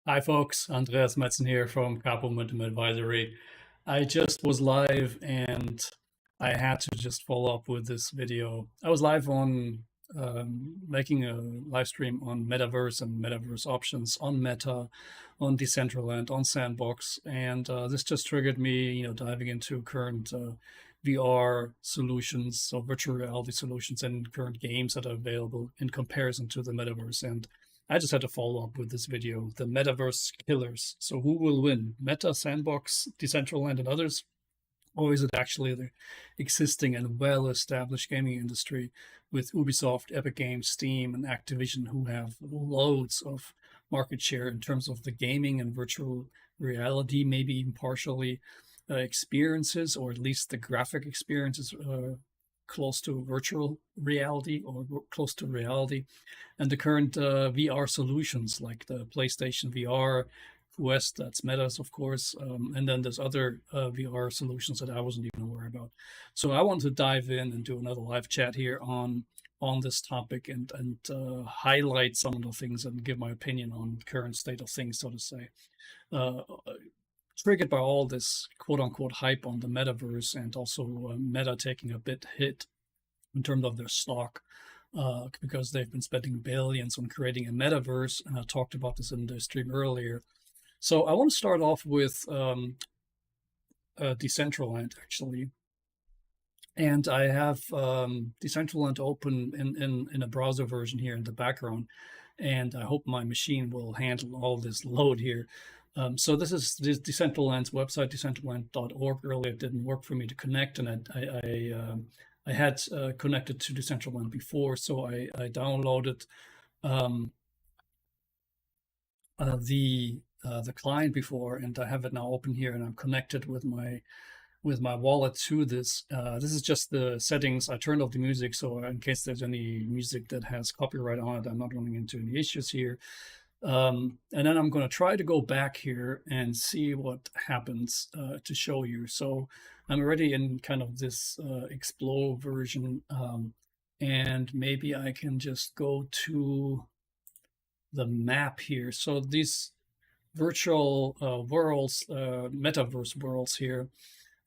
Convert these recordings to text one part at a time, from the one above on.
Hi folks, Andreas Metzen here from Capo Momentum Advisory. I just was live and I had to just follow up with this video. I was live on making a live stream on Metaverse and Metaverse options on Meta, on Decentraland, on Sandbox, and this just triggered me, diving into current VR solutions, so virtual reality solutions and current games that are available in comparison to the Metaverse. And I just had to follow up with this video, the Metaverse killers. So who will win? Meta, Sandbox, Decentraland, and others? Or is it actually the existing and well-established gaming industry with Ubisoft, Epic Games, Steam, and Activision, who have loads of market share in terms of the gaming and virtual reality, maybe even partially experiences, or at least the graphic experiences close to virtual reality or close to reality, and the current VR solutions like the PlayStation VR, Quest, that's Meta's, of course, and then there's other VR solutions that I wasn't even aware about. So I want to dive in and do another live chat here on this topic and highlight some of the things and give my opinion on current state of things, so to say. Triggered by all this quote-unquote hype on the metaverse, and also Meta taking a bit hit in terms of their stock because they've been spending billions on creating a metaverse, and I talked about this in the stream earlier. So I want to start off with Decentraland, actually. And I have Decentraland open in a browser version here in the background, and I hope my machine will handle all this load here. So this is Decentraland's website, decentraland.org. Earlier it didn't work for me to connect, and I had connected to Decentraland before, so I downloaded the client before, and I have it now open here, and I'm connected with my wallet to this. This is just the settings. I turned off the music, so in case there's any music that has copyright on it, I'm not running into any issues here. And then I'm going to try to go back here and see what happens to show you. So I'm already in kind of this Explore version, and maybe I can just go to the map here. So these virtual worlds, metaverse worlds here,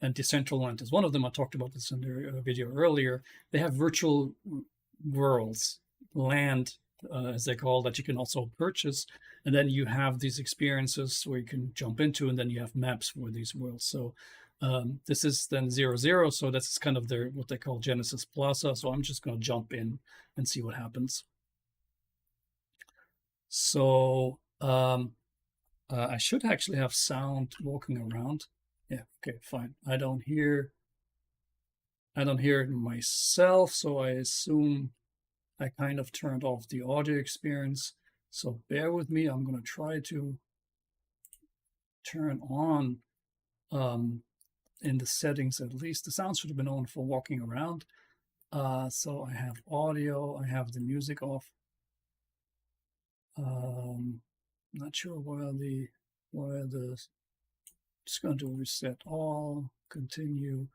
and Decentraland is one of them. I talked about this in the video earlier. They have virtual worlds, land, as they call, that you can also purchase, and then you have these experiences where you can jump into, and then you have maps for these worlds. So this is then 0, so that's kind of their what they call Genesis Plaza. So I'm just going to jump in and see what happens. So I should actually have sound walking around. Yeah, okay, fine. I don't hear it myself, so I assume I kind of turned off the audio experience. So bear with me. I'm going to try to turn on in the settings, at least. The sound should have been on for walking around. So I have audio. I have the music off. Not sure why just going to do reset all, continue,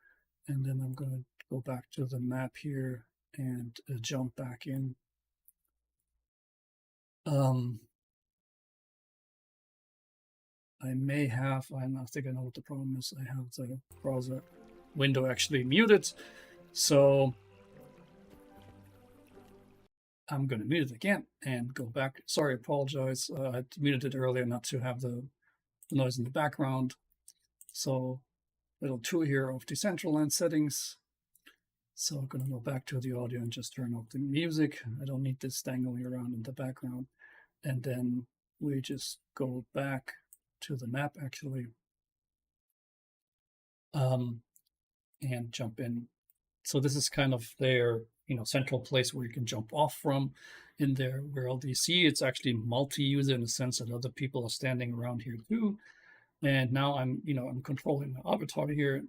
and then I'm going to go back to the map here and jump back in. I think I know what the problem is. I have the browser window actually muted, so I'm going to mute it again and go back. Sorry, apologize. I muted it earlier not to have the noise in the background. So little tour here of Decentraland settings. So I'm going to go back to the audio and just turn off the music. I don't need this dangling around in the background. And then we just go back to the map, actually, and jump in. So this is kind of their central place where you can jump off from in their world. You see it's actually multi-user in the sense that other people are standing around here too. And now I'm controlling the avatar here.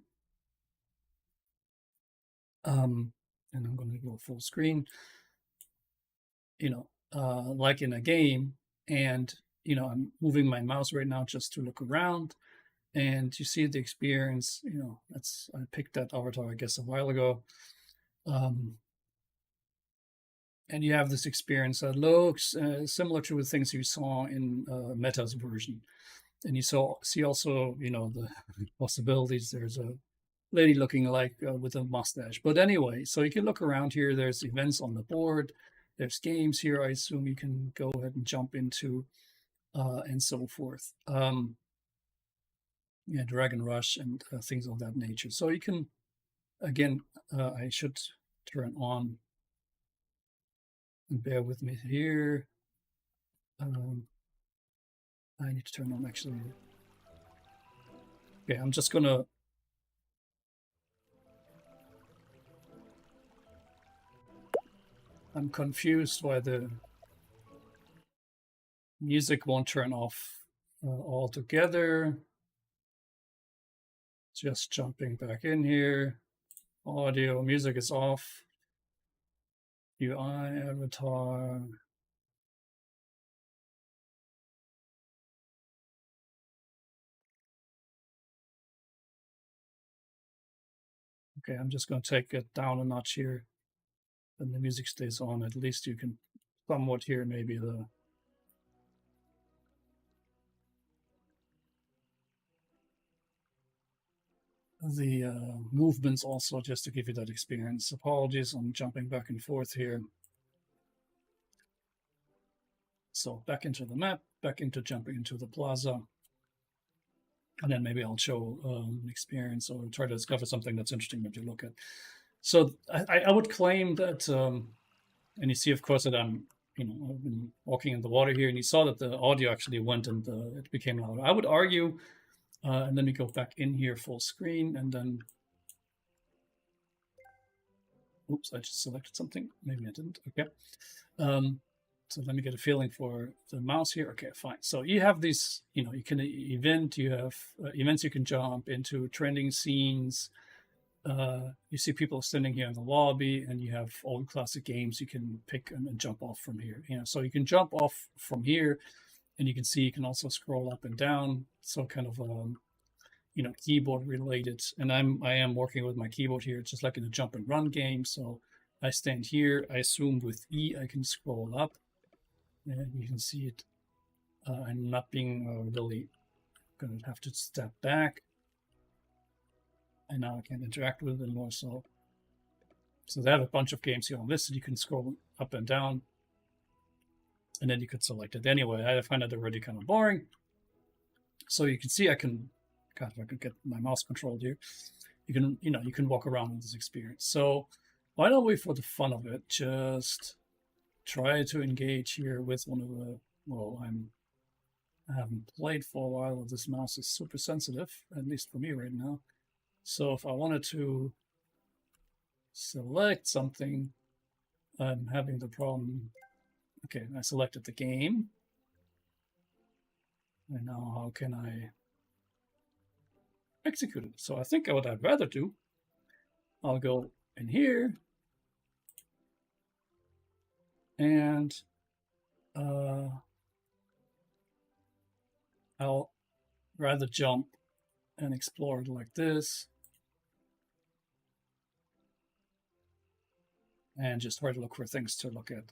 And I'm going to go full screen, like in a game. And, I'm moving my mouse right now just to look around. And you see the experience, I picked that avatar, I guess, a while ago. and you have this experience that looks similar to the things you saw in Meta's version. And you see also, the possibilities. There's a lady looking like with a mustache. But anyway, so you can look around here. There's events on the board. There's games here. I assume you can go ahead and jump into and so forth. Yeah, Dragon Rush and things of that nature. So you can, again, I should turn on, and bear with me here. I need to turn on actually. Okay, I'm just gonna. I'm confused why the music won't turn off altogether. Just jumping back in here. Audio, music is off. UI, avatar. Okay, I'm just going to take it down a notch here. And the music stays on. At least you can somewhat hear maybe the movements also, just to give you that experience. Apologies, I'm jumping back and forth here. So back into the map, back into jumping into the plaza. And then maybe I'll show an experience or try to discover something that's interesting that you look at. So I would claim that, and you see, of course, that I've been walking in the water here, and you saw that the audio actually went and it became louder. I would argue, and then we go back in here full screen, and then, oops, I just selected something. Maybe I didn't. Okay. So let me get a feeling for the mouse here. Okay, fine. So you have these, you can you have events you can jump into, trending scenes. You see people standing here in the lobby, and you have old classic games you can pick and jump off from here. So you can jump off from here, and you can see you can also scroll up and down. So kind of keyboard related. And I am working with my keyboard here, just like in a jump and run game. So I stand here. I assume with E I can scroll up. And you can see it. I'm not being really going to have to step back. And now I can't interact with it anymore. So they have a bunch of games here on this, and you can scroll up and down. And then you could select it. Anyway, I find that already kind of boring. So you can see I can, God, if I could get my mouse controlled here. You can walk around with this experience. So why don't we, for the fun of it, just try to engage here with one of the, I haven't played for a while. This mouse is super sensitive, at least for me right now. So if I wanted to select something, I'm having the problem. Okay, I selected the game. And now how can I execute it? So I think what I'd rather do, I'll go in here, and I'll rather jump and explore it like this, and just try to look for things to look at.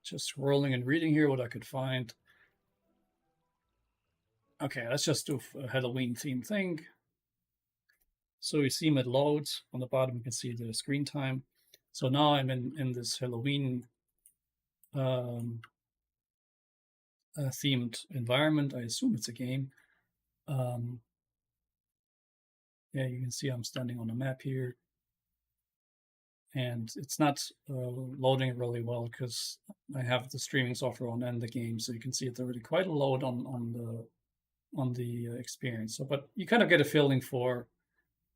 Just scrolling and reading here what I could find. Okay, let's just do a Halloween theme thing. So you see it loads. On the bottom, you can see the screen time. So now I'm in this Halloween themed environment. I assume it's a game. Yeah, you can see I'm standing on a map here. And it's not loading really well because I have the streaming software on and the game. So you can see it's already quite a load on the experience. So, but you kind of get a feeling for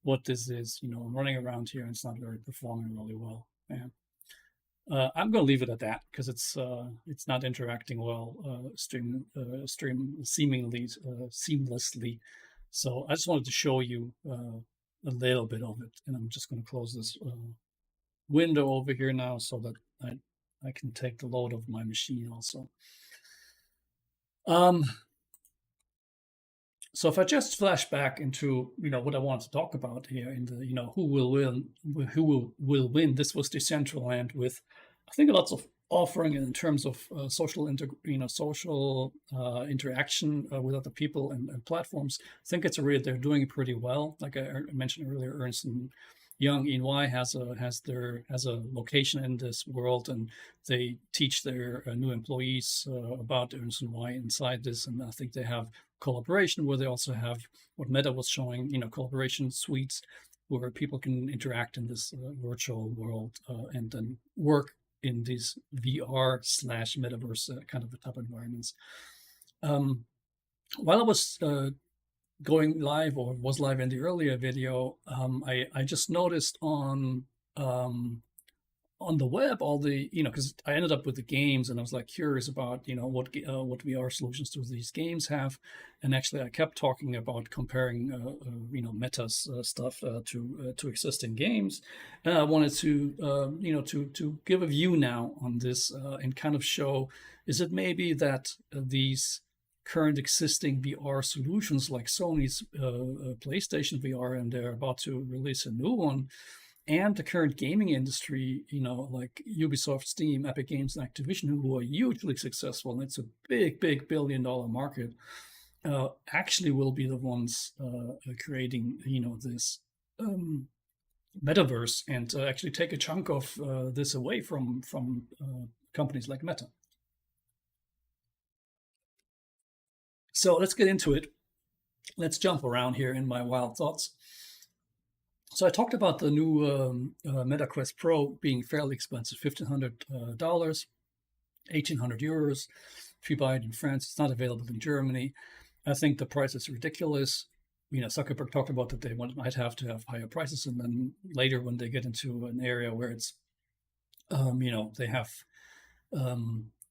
what this is. I'm running around here and it's not very performing really well. Yeah. I'm going to leave it at that because it's not interacting well, stream seemingly seamlessly. So I just wanted to show you a little bit of it, and I'm just going to close this window over here now so that I can take the load of my machine also. So if I just flash back into what I wanted to talk about here in the who will win, will win. This was Decentraland with, I think, lots of offering in terms of social interaction with other people and platforms. I think they're doing it pretty well. Like I mentioned earlier, Ernst and Young EY has a location in this world, and they teach their new employees about Ernst and Young inside this, and I think they have collaboration where they also have what Meta was showing, collaboration suites where people can interact in this virtual world and then work in these VR slash metaverse kind of type environments. While I was going live or was live in the earlier video, I just noticed on the web all the because I ended up with the games and I was like curious about what VR solutions do these games have, and actually I kept talking about comparing Meta's stuff to existing games, and I wanted to to give a view now on this and kind of show, is it maybe that these current existing VR solutions like Sony's PlayStation VR, and they're about to release a new one, and the current gaming industry, like Ubisoft, Steam, Epic Games, and Activision, who are hugely successful, and it's a big billion-dollar market, actually will be the ones creating, this metaverse, and actually take a chunk of this away from companies like Meta. So let's get into it. Let's jump around here in my wild thoughts. So I talked about the new Meta Quest Pro being fairly expensive, $1,500, €1,800. If you buy it in France, it's not available in Germany. I think the price is ridiculous. Zuckerberg talked about that they might have to have higher prices, and then later when they get into an area where it's, they have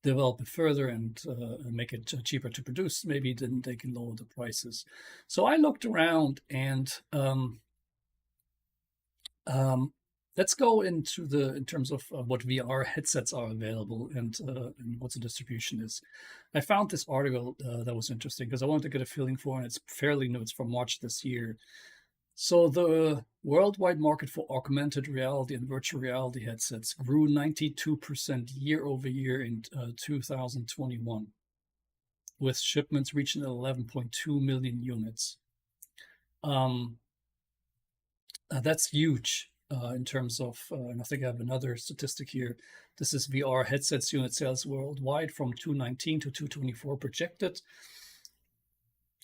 develop it further and make it cheaper to produce, maybe then they can lower the prices. So I looked around and let's go into in terms of what VR headsets are available and what the distribution is. I found this article that was interesting because I wanted to get a feeling for, and it's fairly new. It's from March this year. So the worldwide market for augmented reality and virtual reality headsets grew 92% year over year in 2021, with shipments reaching 11.2 million units. That's huge in terms of, and I think I have another statistic here. This is VR headsets unit sales worldwide from 2019 to 2024 projected.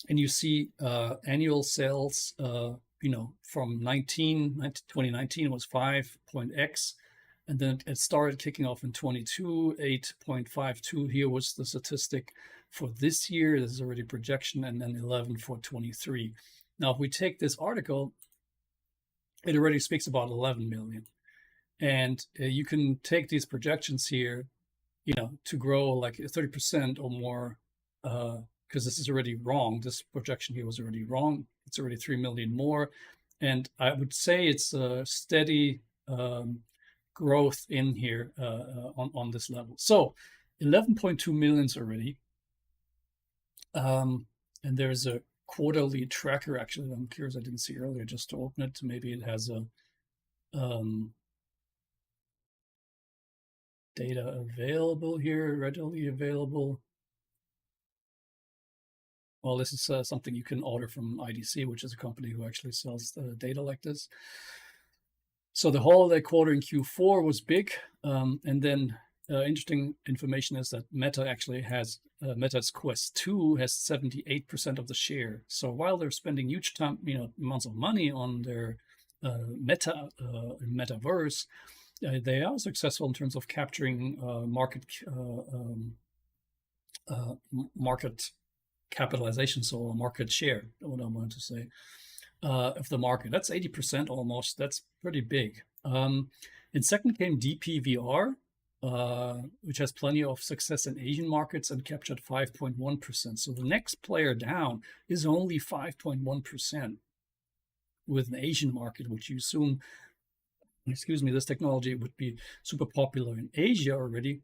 And you see annual sales, from 2019 was 5.x, and then it started kicking off in 22, 8.52. Here was the statistic for this year. This is already projection, and then 11 for 23. Now, if we take this article, it already speaks about 11 million. And you can take these projections here, to grow like 30% or more, because this is already wrong. This projection here was already wrong. It's already 3 million more. And I would say it's a steady growth in here on this level. So 11.2 millions already. And there's a quarterly tracker, actually. I'm curious, I didn't see earlier, just to open it. Maybe it has a data available here, readily available. Well, this is something you can order from IDC, which is a company who actually sells data like this. So the holiday quarter in Q4 was big. And then interesting information is that Meta actually has, Meta's Quest 2 has 78% of the share. So while they're spending huge amounts of money on their metaverse, they are successful in terms of capturing market capitalization, so a market share, what I wanted to say, of the market. That's 80% almost. That's pretty big. In second came DPVR, which has plenty of success in Asian markets and captured 5.1%. So the next player down is only 5.1% with an Asian market, which you assume, this technology would be super popular in Asia already.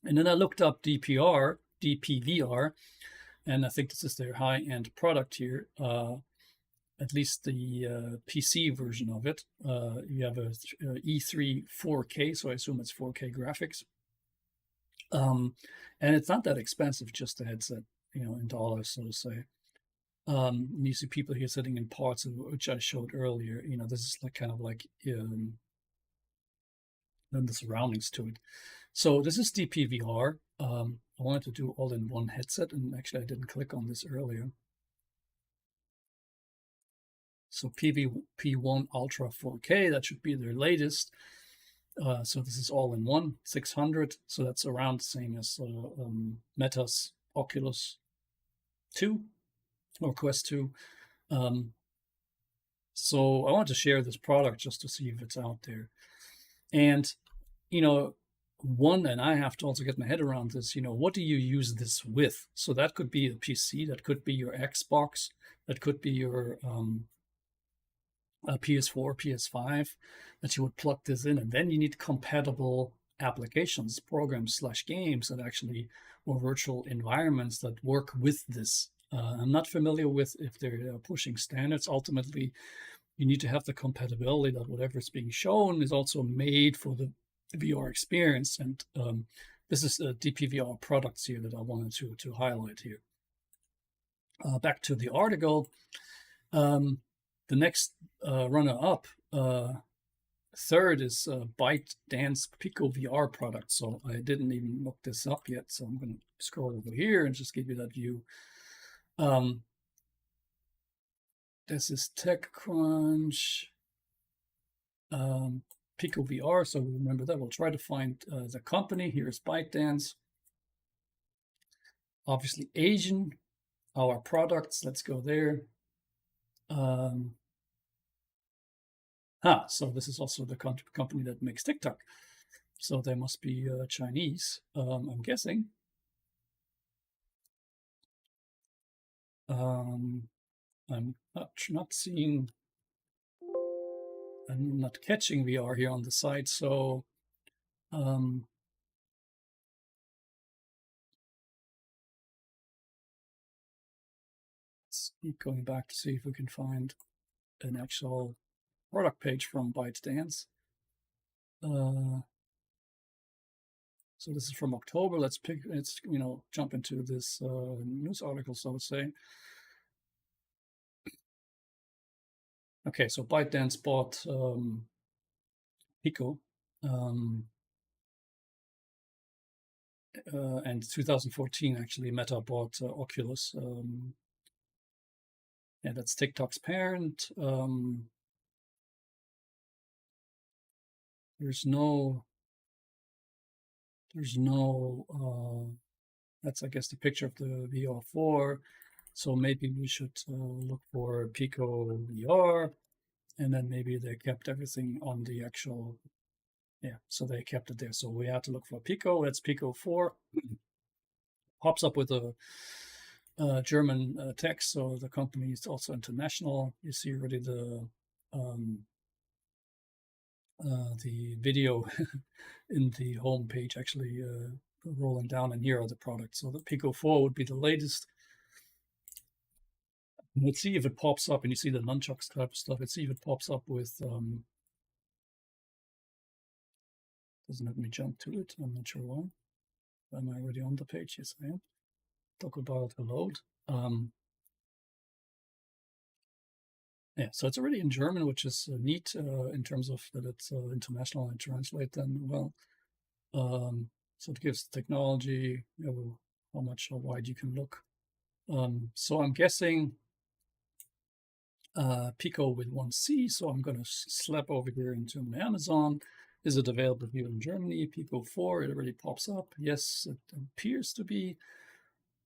And then I looked up DPVR, and I think this is their high-end product here. At least the PC version of it. You have a E3 4K, so I assume it's 4K graphics. And it's not that expensive, just the headset, in dollars, so to say. You see people here sitting in parts of which I showed earlier. This is like kind of like then the surroundings to it. So this is DPVR. I wanted to do all in one headset, and actually I didn't click on this earlier. So P1 Ultra 4K, that should be their latest. So this is all in one, 600. So that's around the same as Meta's Oculus 2 or Quest 2. So I want to share this product just to see if it's out there. And, and I have to also get my head around this, what do you use this with? So that could be a PC, that could be your Xbox, that could be your PS4, PS5, that you would plug this in, and then you need compatible applications, programs / games that actually, or virtual environments that work with this. I'm not familiar with if they're pushing standards. Ultimately, you need to have the compatibility that whatever is being shown is also made for the VR experience. And this is DPVR products here that I wanted to highlight here. Back to the article. The next runner-up, third is ByteDance Pico VR product. So I didn't even look this up yet. So I'm going to scroll over here and just give you that view. This is TechCrunch, Pico VR. So remember that. We'll try to find the company. Here's ByteDance. Obviously Asian, our products. Let's go there. So this is also the company that makes TikTok. So they must be Chinese, I'm guessing. I'm not seeing, I'm not catching VR here on the site. So let's keep going back to see if we can find an actual product page from ByteDance. So this is from October. Let's jump into this news article, so to say. Okay, so ByteDance bought Pico, and 2014 actually Meta bought Oculus. Yeah, that's TikTok's parent. There's no, that's I guess the picture of the VR4. So maybe we should look for Pico VR, and then maybe they kept everything on the actual, yeah, so they kept it there. So we had to look for Pico. That's Pico 4. Pops up with a German text, so the company is also international. You see already the video in the home page actually rolling down, and here are the products. So the Pico 4 would be the latest. Let's see if it pops up, and you see the nunchucks type of stuff. Let's see if it pops up with, doesn't let me jump to it. I'm not sure why. Am I already on the page? Yes, I am. Talk about to load. Yeah, so it's already in German, which is neat in terms of that it's international and translate then well. So it gives technology, how much, how wide you can look. So I'm guessing Pico with 1C. So I'm going to slap over here into my Amazon. Is it available here in Germany? Pico 4, it already pops up. Yes, it appears to be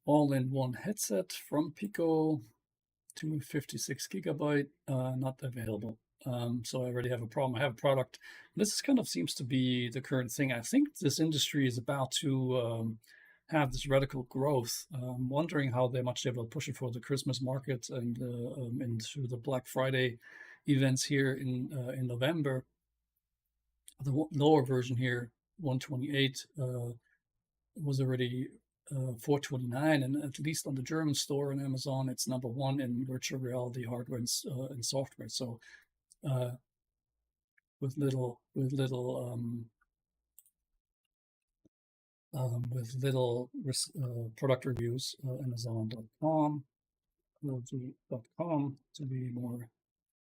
all-in-one headset from Pico, 256 gigabyte, not available. So I already have a problem. I have a product. This kind of seems to be the current thing. I think this industry is about to have this radical growth. I'm wondering how much they will push it for the Christmas market and into the Black Friday events here in November. The lower version here, 128, was already 429, and at least on the German store on Amazon, it's number one in virtual reality hardware and software. So uh, with little product reviews, Amazon.com, LG.com to be more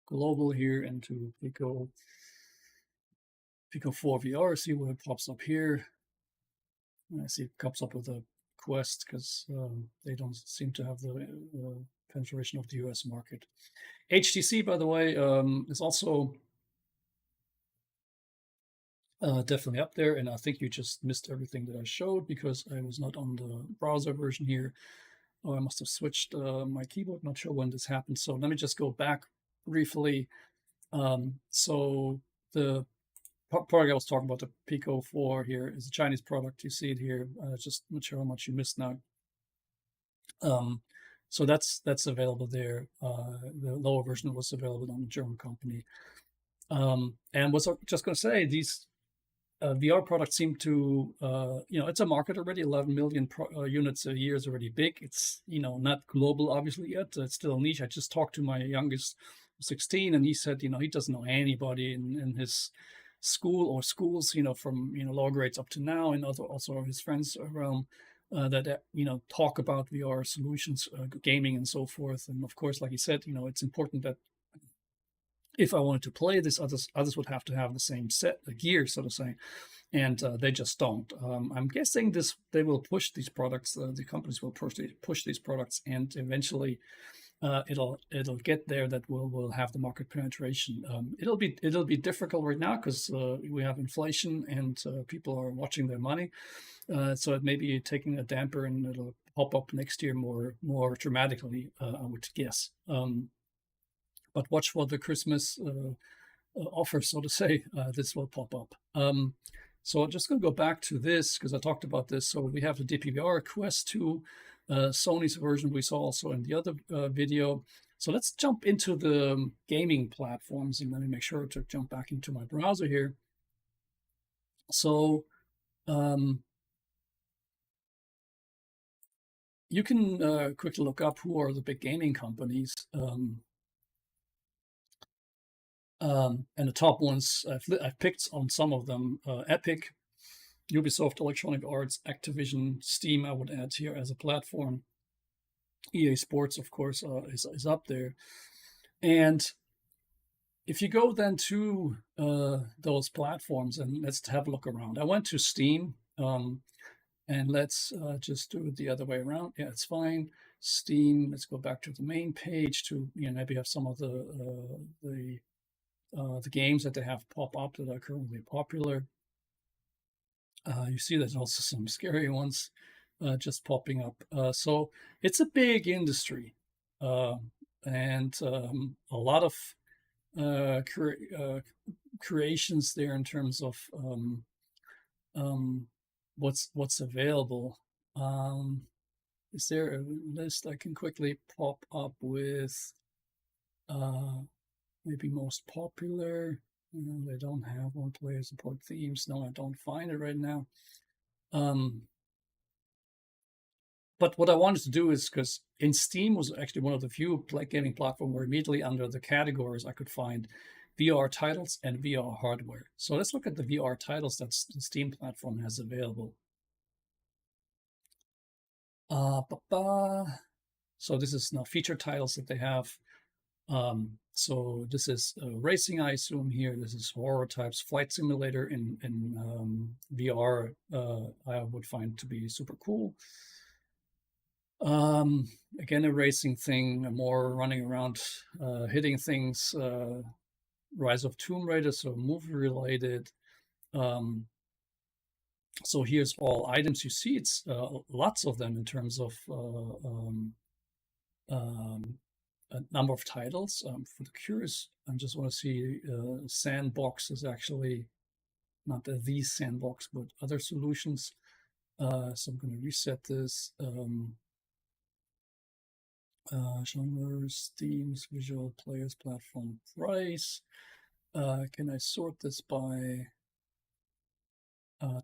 global here, and to Pico 4 VR, see what pops up here. I see it comes up with a Quest because they don't seem to have the penetration of the US market. HTC, by the way, is also definitely up there, and I think you just missed everything that I showed because I was not on the browser version here. Oh, I must have switched my keyboard, not sure when this happened. So let me just go back briefly. So the product I was talking about, the Pico 4 here, is a Chinese product. You see it here. Just not sure how much you missed now. So that's available there. The lower version was available on the German company. And was just going to say, these VR products seem to, it's a market already. 11 million units a year is already big. It's, not global, obviously, yet. It's still a niche. I just talked to my youngest, 16, and he said, he doesn't know anybody in his school or schools, from, lower grades up to now, and also his friends around that, talk about VR solutions, gaming and so forth. And of course, like he said, it's important that if I wanted to play this, others would have to have the same set, the gear, so to say, and they just don't. I'm guessing they will push these products. The companies will push these products, and eventually it'll get there that we'll have the market penetration. It'll be difficult right now because we have inflation and people are watching their money. So it may be taking a damper, and it'll pop up next year more dramatically, I would guess. But watch for the Christmas offer, so to say. This will pop up. So I'm just going to go back to this because I talked about this. So we have the DPVR Quest 2, Sony's version we saw also in the other video. So let's jump into the gaming platforms, and let me make sure to jump back into my browser here. So you can quickly look up who are the big gaming companies. And the top ones, I've picked on some of them: Epic, Ubisoft, Electronic Arts, Activision, Steam. I would add here as a platform. EA Sports, of course, is up there. And if you go then to those platforms, and let's have a look around. I went to Steam, and let's just do it the other way around. Yeah, it's fine. Steam. Let's go back to the main page to maybe have some of the games that they have pop up that are currently popular. You see there's also some scary ones just popping up. So it's a big industry, and a lot of creations there in terms of what's available. Is there a list I can quickly pop up with? Maybe most popular. They don't have one player support themes. No, I don't find it right now. But what I wanted to do is, because in Steam was actually one of the few gaming platforms where immediately under the categories I could find VR titles and VR hardware. So let's look at the VR titles that the Steam platform has available. So this is now featured titles that they have. So this is racing, I assume here. This is horror types, flight simulator in VR. I would find to be super cool. Again, a racing thing, more running around, hitting things. Rise of Tomb Raider, so movie related. So here's all items you see. It's lots of them in terms of a number of titles. For the curious, I just want to see Sandbox is actually not the Sandbox, but other solutions. So I'm going to reset this. Genres, themes, visual, players, platform, price. Can I sort this by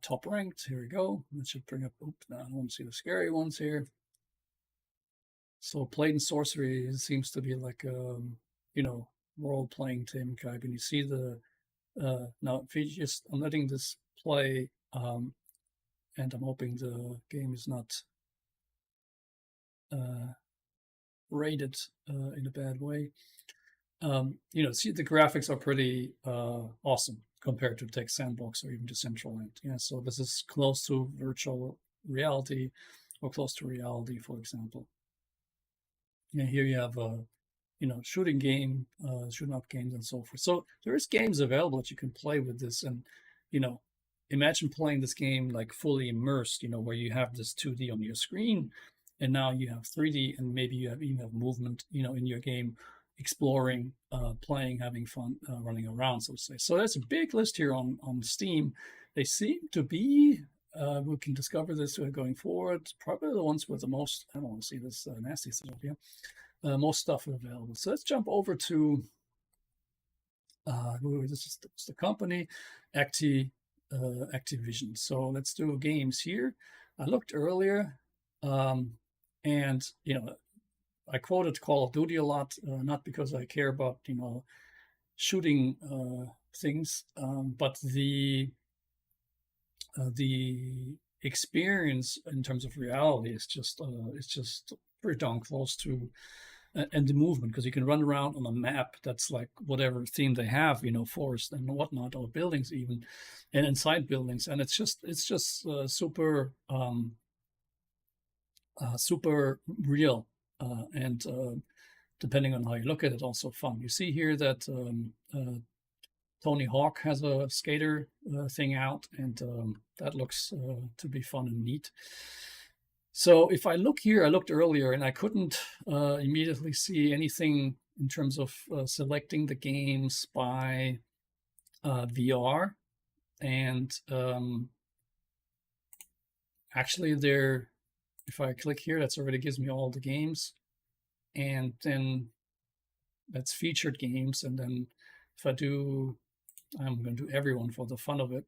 top ranked. Here we go. That should bring up. Oops, now I don't want to see the scary ones here. So Blade and Sorcery seems to be like role playing Tim Kybe, and you see the now if you just I'm letting this play, and I'm hoping the game is not rated in a bad way. See the graphics are pretty awesome compared to Tech Sandbox or even to Decentraland. Yeah, so this is close to virtual reality or close to reality, for example. Yeah, here you have a shooting game, shooting up games and so forth. So there is games available that you can play with this, and you know, imagine playing this game like fully immersed, where you have this 2D on your screen, and now you have 3D, and maybe you even have movement, in your game, exploring, playing, having fun, running around, so to say. So there's a big list here on Steam. They seem to be. We can discover this going forward. Probably the ones with the most. I don't want to see this nasty stuff here. Most stuff available. So let's jump over to this is the company, Activision. So let's do games here. I looked earlier, and I quoted Call of Duty a lot, not because I care about shooting things, but the experience in terms of reality is just pretty darn close to, and the movement, because you can run around on a map that's like whatever theme they have, forest and whatnot, or buildings even, and inside buildings, and it's just super super real, and depending on how you look at it, also fun. You see here that Tony Hawk has a skater thing out, and that looks to be fun and neat. So if I look here, I looked earlier and I couldn't immediately see anything in terms of selecting the games by VR. And actually if I click here, that's already gives me all the games. And then that's featured games. And then if I'm going to do everyone for the fun of it.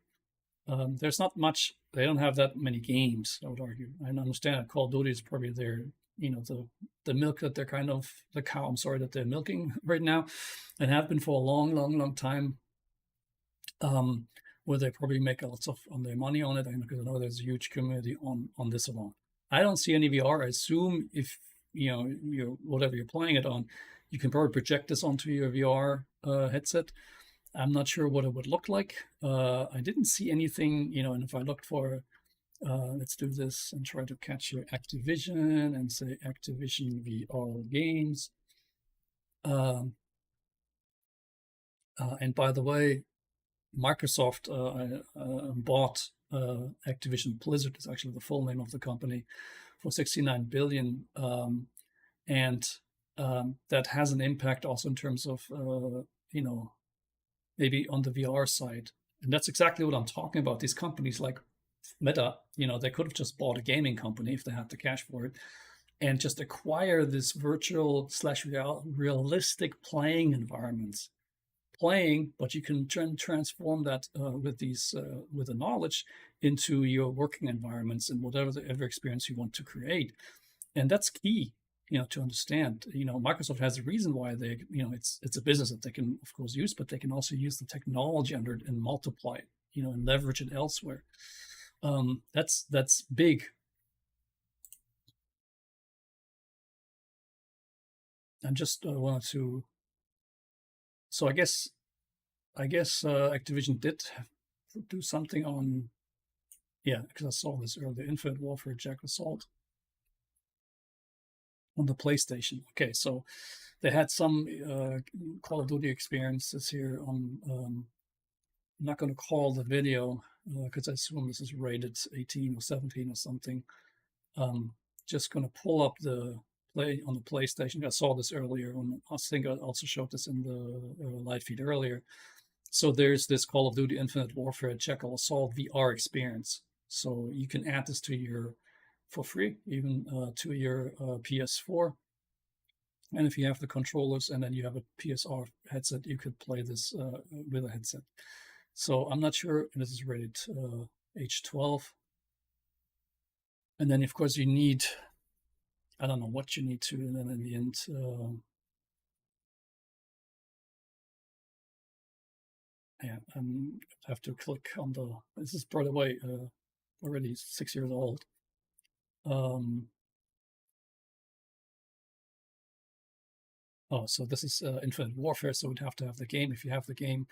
There's not much. They don't have that many games, I would argue. I understand that Call of Duty is probably their, the milk that they're the cow, I'm sorry, that they're milking right now, and have been for a long, long, long time. Where they probably make lots of on their money on it, because I know there's a huge community on this alone. I don't see any VR. I assume if you whatever you're playing it on, you can probably project this onto your VR headset. I'm not sure what it would look like. I didn't see anything, and if I looked for, let's do this and try to catch your Activision and say Activision VR games. And by the way, Microsoft bought Activision Blizzard, is actually the full name of the company, for $69 billion. And that has an impact also in terms of, maybe on the VR side. And that's exactly what I'm talking about. These companies like Meta, they could have just bought a gaming company if they had the cash for it, and just acquire this virtual / realistic playing environments. But you can transform that with the knowledge into your working environments and whatever experience you want to create. And that's key, to understand. Microsoft has a reason why they, it's a business that they can, of course, use, but they can also use the technology under it and multiply it, and leverage it elsewhere. That's big. I just wanted to. So I guess Activision did do something on, because I saw this earlier, Infinite Warfare Jack Assault on the PlayStation. Okay, so they had some Call of Duty experiences here on. I'm not going to call the video because I assume this is rated 18 or 17 or something. Just going to pull up the play on the PlayStation. I saw this earlier. I think I also showed this in the live feed earlier. So there's this Call of Duty Infinite Warfare Jackal Assault VR experience. So you can add this to for free, even to your PS4. And if you have the controllers and then you have a PSR headset, you could play this with a headset. So I'm not sure, and this is rated age 12. And then, of course, you need, I don't know what you need to, and then in the end, yeah, I have to click on the, this is, by the way, already 6 years old. Um, oh, so this is Infinite Warfare, so we'd have to have the game. If you have the game,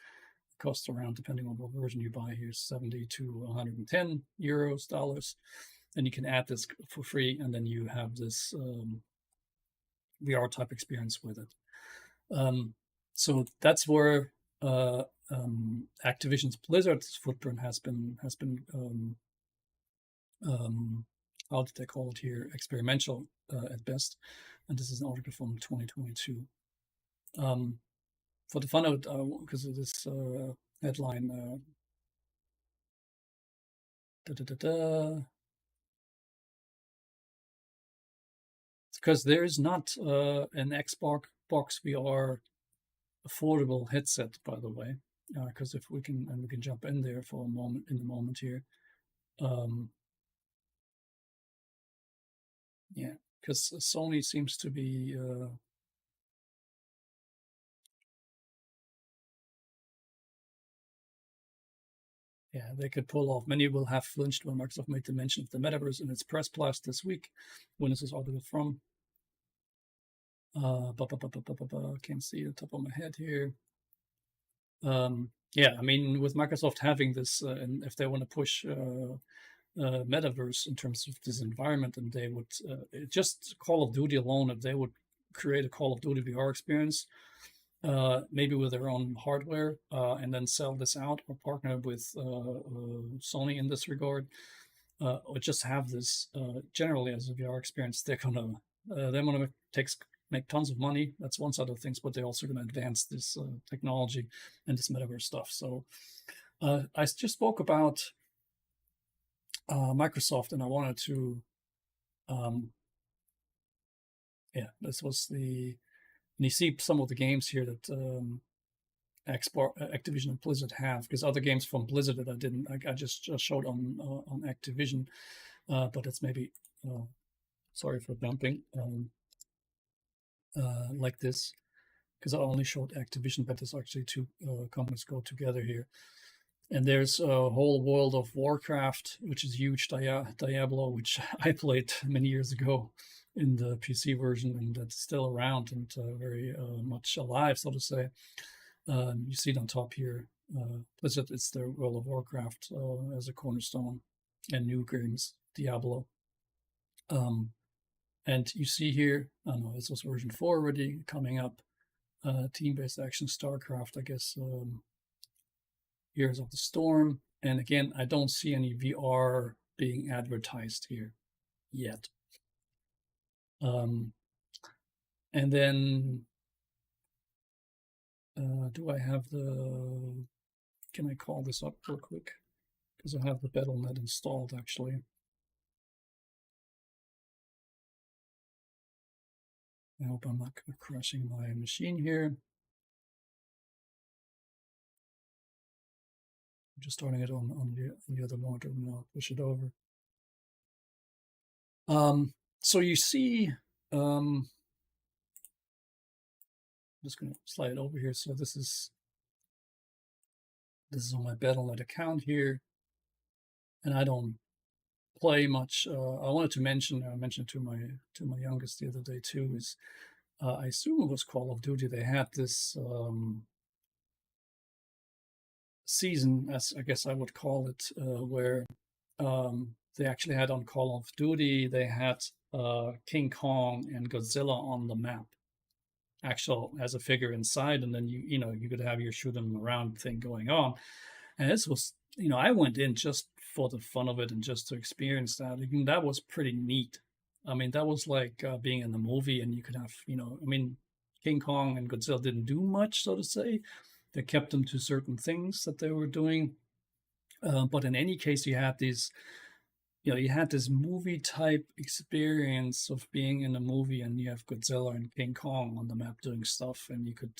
it costs around, depending on what version you buy here, 70 to 110 euros, dollars. And you can add this for free, and then you have this VR type experience with it. So that's where Activision's Blizzard's footprint has been how did they call it here, experimental at best. And this is an article from 2022. For the fun of it, because of this headline, because there is not an Xbox VR affordable headset, by the way. Because if we can, and we can jump in there for a moment, here. Yeah, because Sony seems to be yeah, they could pull off. Many will have flinched when Microsoft made the mention of the Metaverse in its press blast this week. When is this article from? Can't see the top of my head here. Yeah, I mean, with Microsoft having this, and if they want to push Metaverse in terms of this environment, and they would just Call of Duty alone, if they would create a Call of Duty VR experience, maybe with their own hardware, and then sell this out or partner with Sony in this regard, or just have this generally as a VR experience, they're gonna make tons of money. That's one side of things, but they're also going to advance this technology and this metaverse stuff. So I just spoke about Microsoft, and I wanted to, yeah, this was the, and you see some of the games here that Activision and Blizzard have, because other games from Blizzard that I just showed on Activision, but it's maybe, sorry for bumping, like this, because I only showed Activision, but there's actually two companies go together here. And there's a whole World of Warcraft, which is huge, Diablo, which I played many years ago in the PC version, and that's still around and very much alive, so to say. You see it on top here. Blizzard, it's their World of Warcraft as a cornerstone, and new games, Diablo. And you see here, I don't know, this was version 4 already coming up. Team-based action, StarCraft, I guess. Heroes of the Storm. And again, I don't see any VR being advertised here yet. And then, do I have the, can I call this up real quick? Because I have the Battle.net installed, actually. I hope I'm not crashing my machine here. I'm just starting it on the other monitor, and I'll push it over. So you see, I'm just going to slide it over here. So this is on my Battle.net account here, and I don't play much. I wanted to mention, I mentioned to my youngest the other day too, is I assume it was Call of Duty. They had this season, as I guess I would call it, where they actually had on Call of Duty, they had King Kong and Godzilla on the map, actual as a figure inside, and then you could have your shoot them around thing going on. And this was, I went in just for the fun of it and just to experience that. I mean, that was pretty neat. I mean, that was like being in the movie, and you could have, I mean, King Kong and Godzilla didn't do much, so to say. They kept them to certain things that they were doing. But in any case, you had these you had this movie type experience of being in a movie, and you have Godzilla and King Kong on the map doing stuff, and you could,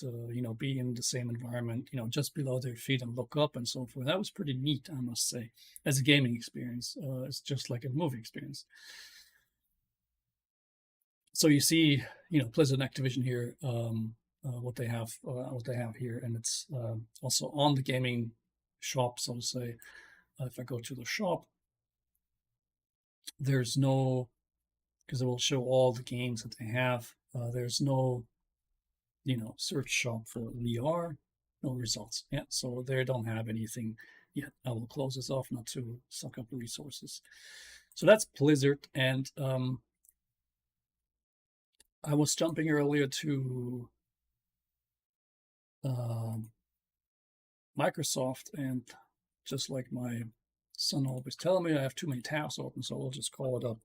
be in the same environment, just below their feet and look up and so forth. That was pretty neat, I must say, as a gaming experience. It's just like a movie experience. So you see, Blizzard and Activision here, what they have here, and it's also on the gaming shop, so to say. If I go to the shop, there's no, because it will show all the games that they have. There's no, search shop for VR, no results. Yeah, so they don't have anything yet. I will close this off not to suck up resources. So that's Blizzard, and I was jumping earlier to Microsoft, and just like my son always telling me, I have too many tabs open, so I'll just call it up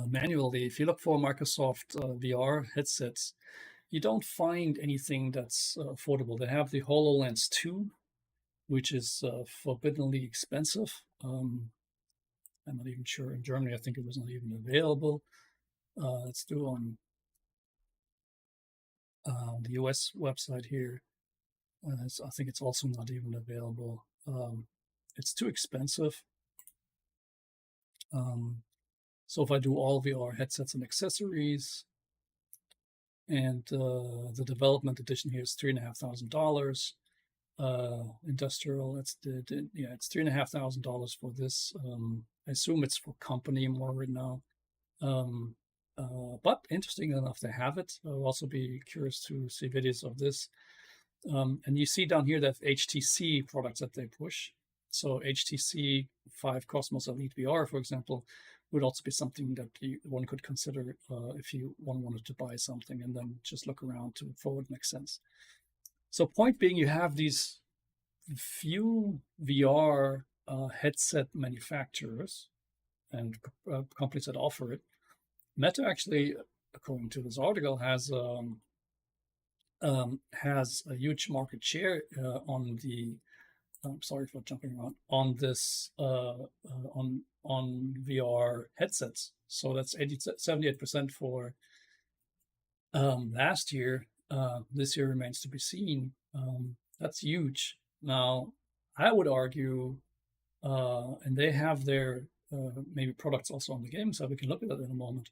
manually. If you look for Microsoft VR headsets, you don't find anything that's affordable. They have the HoloLens 2, which is forbiddenly expensive. I'm not even sure in Germany. I think it was not even available. Let's do on the US website here. I think it's also not even available. It's too expensive. So if I do all VR headsets and accessories, and the development edition here is $3,500. Industrial, it's it's $3,500 for this. I assume it's for company more right now. But interesting enough, they have it. I'll also be curious to see videos of this. And you see down here that HTC products that they push. So HTC 5 Cosmos Elite VR, for example, would also be something that one could consider if one wanted to buy something and then just look around for what makes sense. So point being, you have these few VR headset manufacturers and companies that offer it. Meta actually, according to this article, has a huge market share on the. I'm sorry for jumping around on this on VR headsets. So that's 78% for last year. This year remains to be seen. That's huge. Now, I would argue, and they have their maybe products also on the game, so we can look at that in a moment.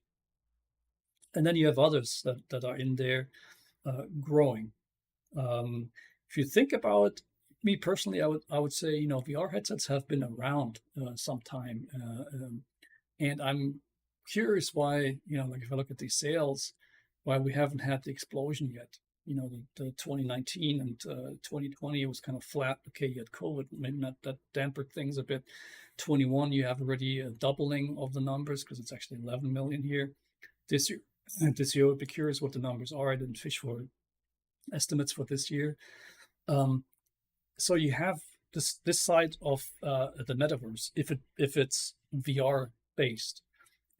And then you have others that are in there growing. If you think about me personally, I would say, VR headsets have been around some time, and I'm curious why, like if I look at these sales, why we haven't had the explosion yet. The 2019 and 2020 was kind of flat. Okay, you had COVID, maybe not that dampened things a bit. 21, you have already a doubling of the numbers because it's actually 11 million here. This year, I'd be curious what the numbers are. I didn't fish for estimates for this year. So you have this side of the metaverse, if it's VR based,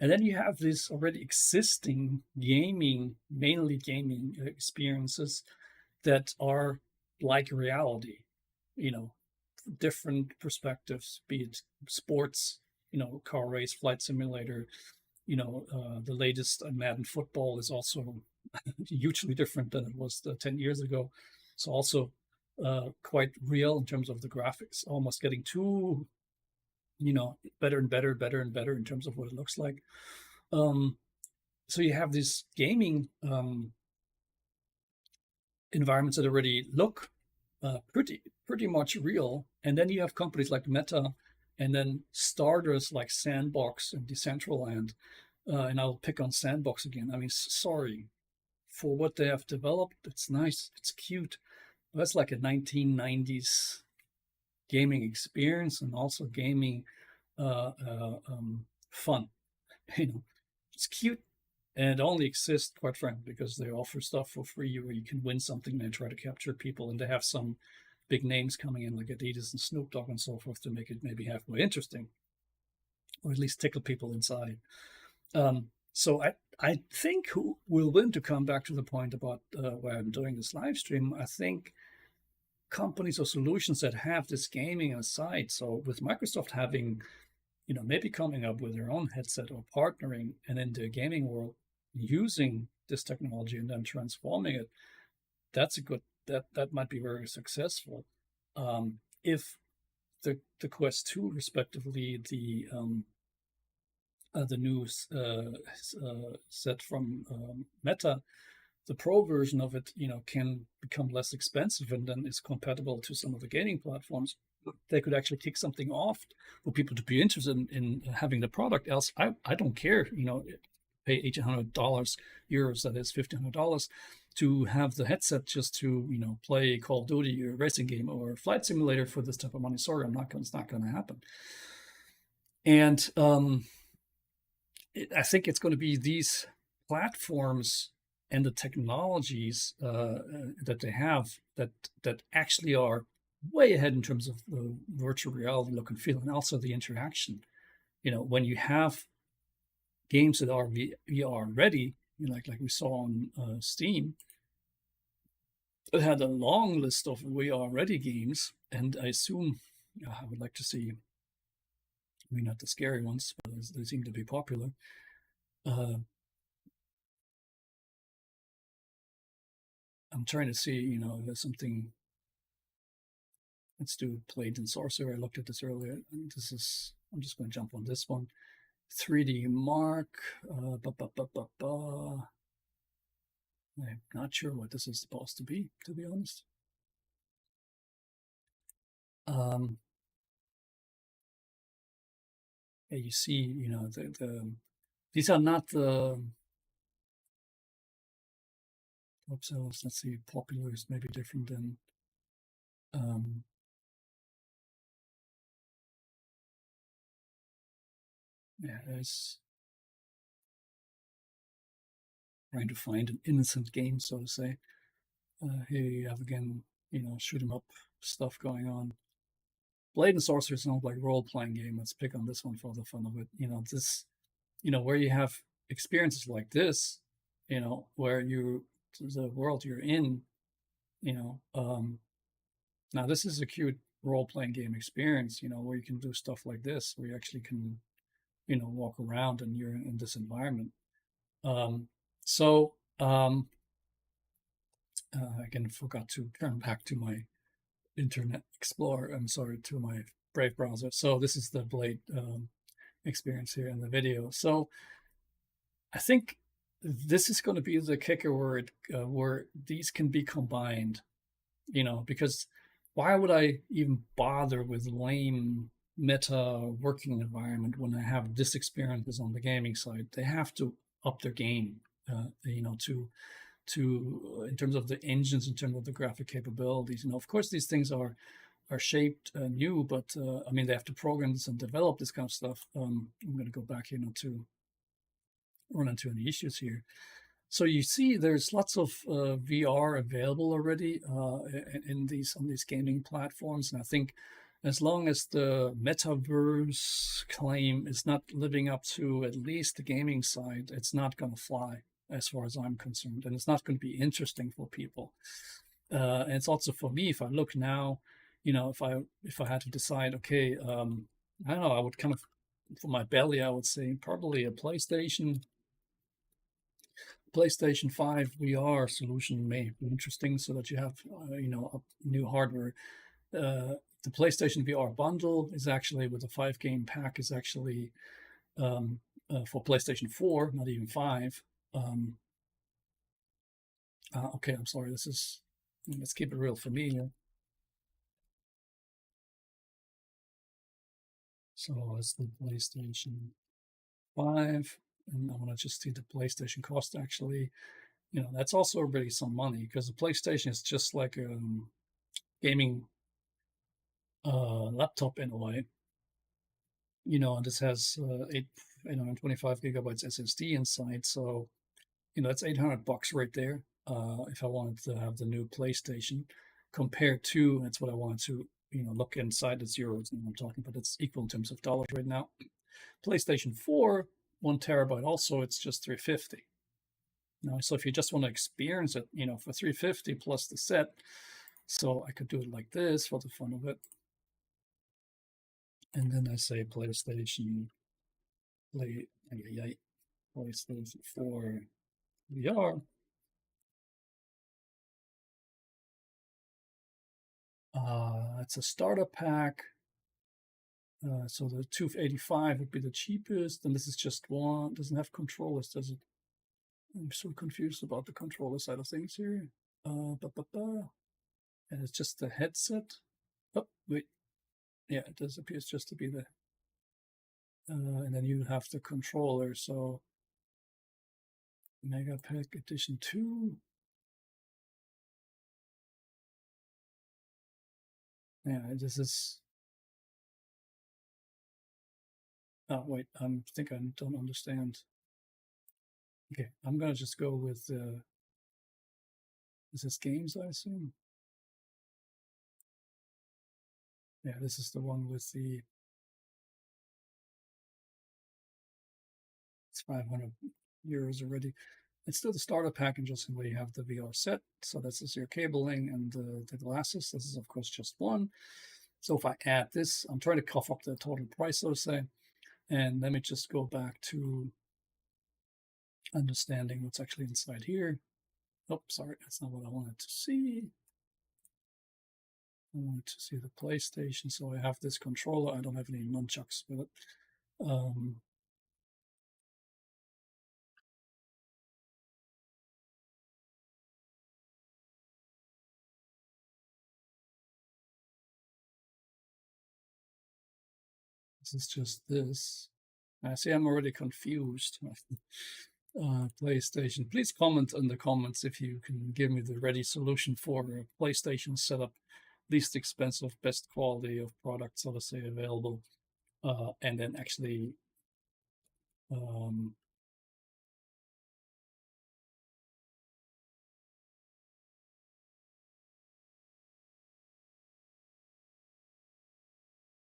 and then you have these already existing mainly gaming experiences that are like reality, different perspectives, be it sports, car race, flight simulator, the latest Madden football is also hugely different than it was 10 years ago. So also quite real in terms of the graphics, almost getting too, better and better in terms of what it looks like. So you have these gaming environments that already look pretty much real, and then you have companies like Meta, and then starters like Sandbox and Decentraland, and I'll pick on Sandbox again. I mean, sorry for what they have developed. It's nice, it's cute. That's like a 1990s gaming experience and also gaming fun. It's cute, and it only exists, quite frankly, because they offer stuff for free where you can win something and try to capture people, and they have some big names coming in like Adidas and Snoop Dogg and so forth to make it maybe halfway interesting, or at least tickle people inside. So I think we'll win, to come back to the point about why I'm doing this live stream. I think companies or solutions that have this gaming aside. So with Microsoft having, maybe coming up with their own headset or partnering and in the gaming world using this technology and then transforming it, that's a good that might be very successful. If the Quest 2, respectively, the new set from Meta, the Pro version of it, can become less expensive and then is compatible to some of the gaming platforms, they could actually kick something off for people to be interested in having the product. Else, I don't care, pay $1,800 euros, that is $1,500, to have the headset just to, play Call of Duty or a racing game or a flight simulator for this type of money. Sorry, it's not going to happen. And I think it's going to be these platforms and the technologies that they have that actually are way ahead in terms of the virtual reality look and feel, and also the interaction. When you have games that are VR ready, like we saw on Steam, it had a long list of VR ready games, and I assume I would like to see, not the scary ones, but they seem to be popular. I'm trying to see, if there's something. Let's do Blade and Sorcerer. I looked at this earlier. And I'm just going to jump on this one. 3D Mark. I'm not sure what this is supposed to be honest. Yeah, you see, these are not the. Oops, let's see. Popular is maybe different than. Yeah, there's trying to find an innocent game, so to say. Here you have again, shoot 'em up stuff going on. Blade and Sorcerer sounds like role-playing game. Let's pick on this one for the fun of it. This, where you have experiences like this, where the world you're in, now this is a cute role-playing game experience, where you can do stuff like this, where you actually can, walk around and you're in this environment. Again, forgot to turn back to my Internet Explorer. I'm sorry, to my Brave browser. So this is the Blade experience here in the video. So I think this is going to be the kicker where these can be combined, because why would I even bother with lame meta working environment when I have this experiences on the gaming side? They have to up their game, to in terms of the engines, in terms of the graphic capabilities. Of course, these things are shaped new, but they have to program this and develop this kind of stuff. I'm going to go back here not to run into any issues here. So you see, there's lots of VR available already on these gaming platforms, and I think as long as the Metaverse claim is not living up to at least the gaming side, it's not going to fly, as far as I'm concerned, and it's not going to be interesting for people. And it's also for me, if I look now, if I had to decide, okay, I don't know, I would kind of, for my belly, I would say probably a PlayStation 5 VR solution may be interesting, so that you have, new hardware. The PlayStation VR bundle is actually, with a 5-game pack, is actually for PlayStation 4, not even 5. Okay, I'm sorry. Let's keep it real for me here. So it's the PlayStation 5, and I want to just see the PlayStation cost actually. That's also already some money, because the PlayStation is just like a gaming laptop in a way. And this has 25 gigabytes SSD inside, so that's $800 right there. If I wanted to have the new PlayStation, compared to, that's what I wanted to, look inside. It's euros, and I'm talking, but it's equal in terms of dollars right now. PlayStation 4, 1 terabyte, also it's just $350. Now, so if you just want to experience it, for $350 plus the set, So I could do it like this for the fun of it. And then I say PlayStation, PlayStation 4 VR. It's a starter pack. So the 285 would be the cheapest, and this is just one. Doesn't have controllers, does it? I'm so confused about the controller side of things here. And it's just the headset. Oh, wait. Yeah, it does appears just to be the. And then you have the controller. So Mega Pack Edition 2. Yeah, this is. Oh, wait. I think I don't understand. Okay, I'm gonna just go with. Is this games, I assume? Yeah, this is the one with the. It's 500 euros already. It's still the starter package, just where you have the VR set. So this is your cabling and the glasses. This is, of course, just one. So if I add this, I'm trying to cough up the total price, so to say. And let me just go back to understanding what's actually inside here. Oh, sorry, that's not what I wanted to see. I wanted to see the PlayStation. So I have this controller. I don't have any nunchucks with it. This is just this. I see I'm already confused. PlayStation. Please comment in the comments if you can give me the ready solution for a PlayStation setup, least expensive, best quality of product, so to say, available, and then actually um,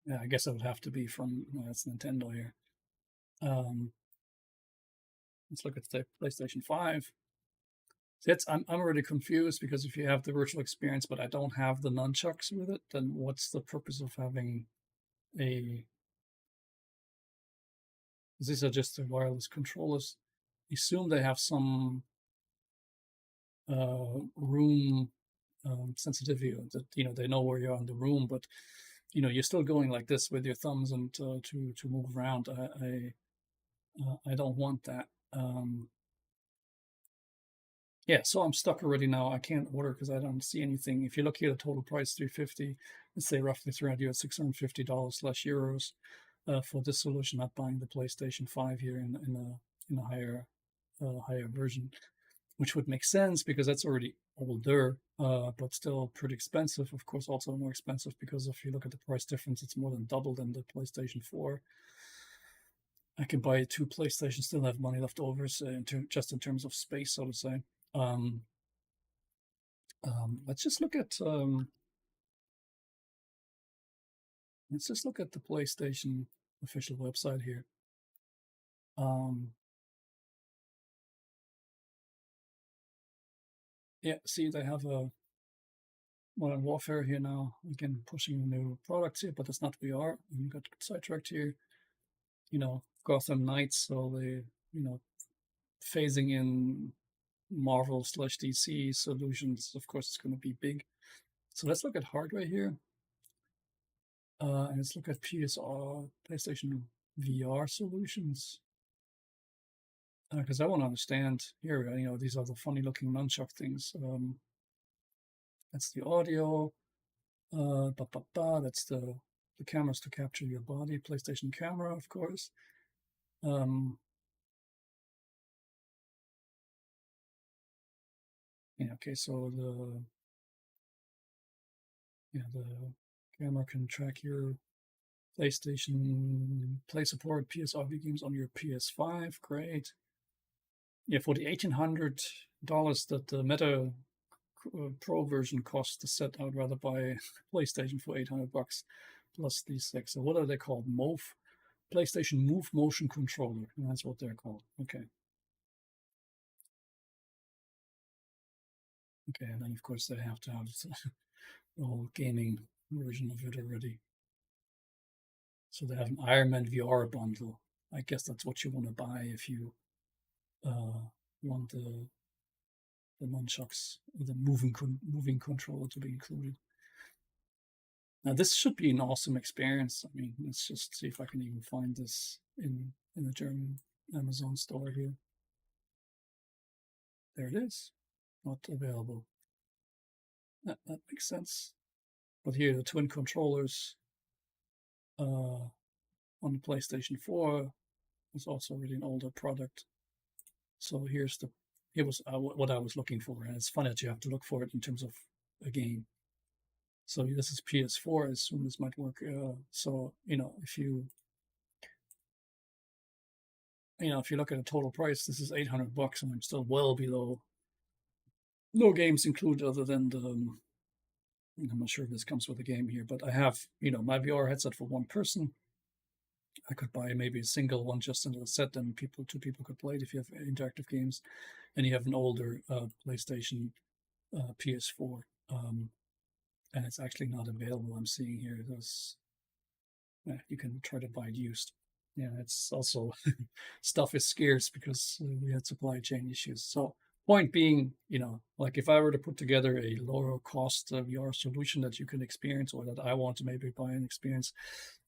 yeah, I guess it would have to be from that's Nintendo here. Let's look at the PlayStation 5. I'm already confused because if you have the virtual experience, but I don't have the nunchucks with it, then what's the purpose of having a? These are just the wireless controllers. I assume they have some room sensitivity that they know where you're in the room, but you're still going like this with your thumbs and to move around. I don't want that. Yeah, so I'm stuck already now. I can't order because I don't see anything. If you look here, the total price 350. Let's say roughly 300 US $650 slash euros for this solution. Not buying the PlayStation 5 here in a higher version, which would make sense because that's already older, but still pretty expensive. Of course, also more expensive because if you look at the price difference, it's more than double than the PlayStation 4. I can buy two PlayStations, still have money left over, so just in terms of space, so to say. Um, let's just look at the PlayStation official website here. Yeah, see, they have a Modern Warfare here now. Again, pushing new products here, but that's not VR. We got sidetracked here. Gotham Knights, so they, phasing in Marvel slash DC solutions. Of course, it's going to be big. So let's look at hardware here. And let's look at PlayStation VR solutions. Because I want to understand here, these are the funny looking nunchuck things. That's the audio. That's the cameras to capture your body. PlayStation camera, of course. Yeah, okay, so the camera can track your PlayStation Play support PSRV games on your PS5. Great. Yeah, for the $1,800 that the Meta Pro version costs the set, I would rather buy PlayStation for $800 plus these six. So what are they called? MOVE, PlayStation Move Motion Controller. And that's what they're called. Okay. Okay, and then of course they have to have whole gaming version of it already. So they have an Iron Man VR bundle. I guess that's what you want to buy if you want the nunchucks, the moving controller to be included. Now this should be an awesome experience. I mean, let's just see if I can even find this in the German Amazon store here. There it is. Not available. That makes sense. But here, the twin controllers on the PlayStation 4 is also really an older product. So here was what I was looking for, and it's funny that you have to look for it in terms of a game. So this is PS4. I assume this might work. So if you look at the total price, this is $800, and I'm still well below. No games included other than I'm not sure if this comes with a game here, but I have my VR headset for one person. I could buy maybe a single one just into the set, and two people could play it if you have interactive games, and you have an older PlayStation PS4, and it's actually not available. I'm seeing here you can try to buy it used. Yeah, it's also stuff is scarce because we had supply chain issues. So point being, like if I were to put together a lower cost VR solution that you can experience, or that I want to maybe buy and experience,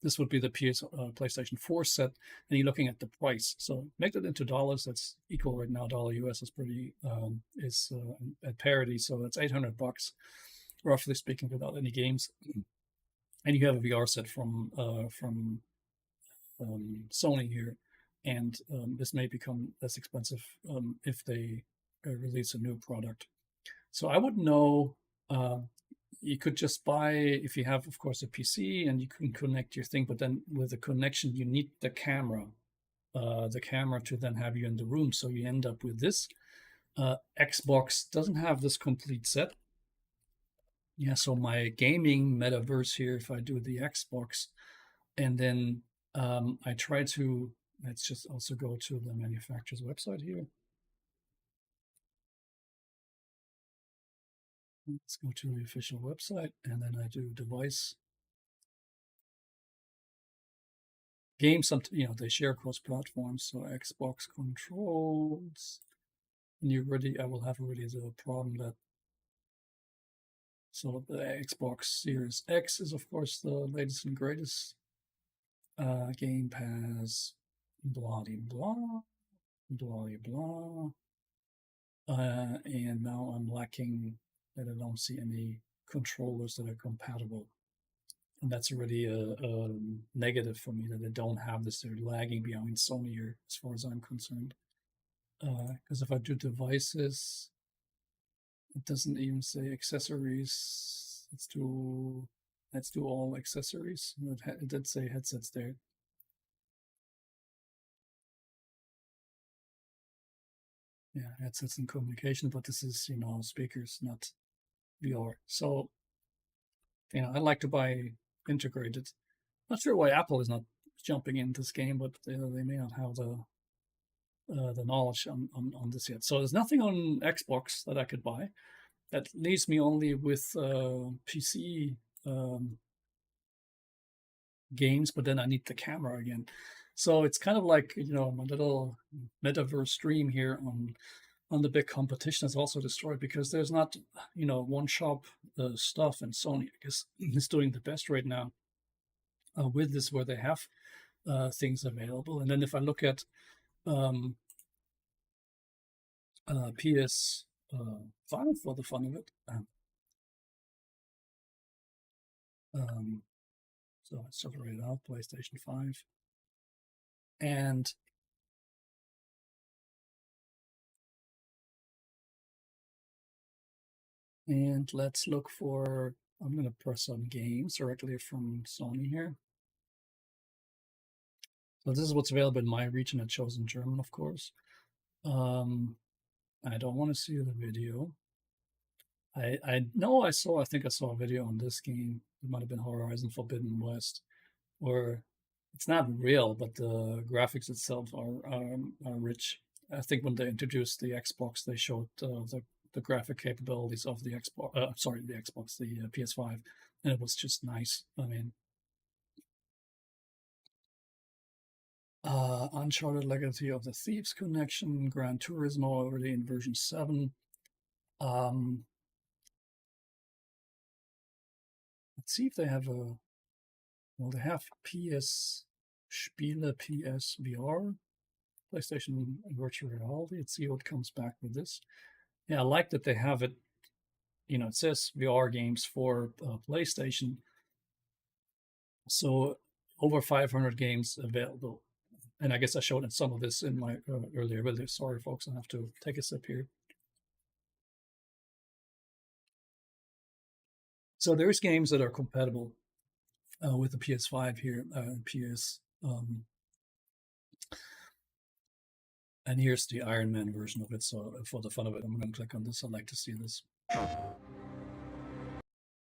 this would be the PlayStation 4 set, and you're looking at the price. So make that into dollars. That's equal right now. Dollar US is pretty is at parity, so that's $800, roughly speaking, without any games. And you have a VR set from Sony here, and this may become less expensive if they release a new product. So I would know. You could just buy, if you have, of course, a PC, and you can connect your thing, but then with the connection, you need the camera to then have you in the room. So you end up with this. Xbox doesn't have this complete set. Yeah, so my gaming metaverse here, if I do the Xbox, and then I try to, let's just also go to the manufacturer's website here. Let's go to the official website, and then I do device. Games, they share across platforms, so Xbox controls. And I will have already the problem that, so the Xbox Series X is, of course, the latest and greatest. Game Pass, blah, blah, blah, blah. And now I'm lacking that I don't see any controllers that are compatible. And that's already a negative for me that they don't have this. They're lagging behind Sony here, as far as I'm concerned. Because if I do devices, it doesn't even say accessories. Let's do all accessories. It did say headsets there. Yeah, headsets and communication, but this is speakers, not VR. So I'd like to buy integrated. Not sure why Apple is not jumping in this game, but they may not have the knowledge on this yet. So there's nothing on Xbox that I could buy. That leaves me only with PC games, but then I need the camera again. So it's kind of like my little metaverse stream here on the big competition is also destroyed because there's not one shop stuff, and Sony, I guess, is doing the best right now with this, where they have things available. And then if I look at PS5 for the fun of it, so I separated out PlayStation 5, and let's look for, I'm going to press on games directly from Sony here. So this is what's available in my region. It shows in German, of course. I don't want to see the video. I think I saw a video on this game. It might have been Horizon Forbidden West, where it's not real, but the graphics itself are rich. I think when they introduced the Xbox, they showed the the graphic capabilities of the Xbox. The PS5, and it was just nice. I mean, Uncharted Legacy of the Thieves Connection, Gran Turismo already in version 7. Let's see if they have a. Well, they have PS Spiele, PS VR, PlayStation Virtual Reality. Let's see what comes back with this. Yeah, I like that they have it. It says VR games for PlayStation. So over 500 games available. And I guess I showed some of this in my earlier video. Sorry, folks, I have to take a sip here. So there's games that are compatible with the PS5 here, PS. And here's the Iron Man version of it. So for the fun of it, I'm going to click on this. I'd like to see this.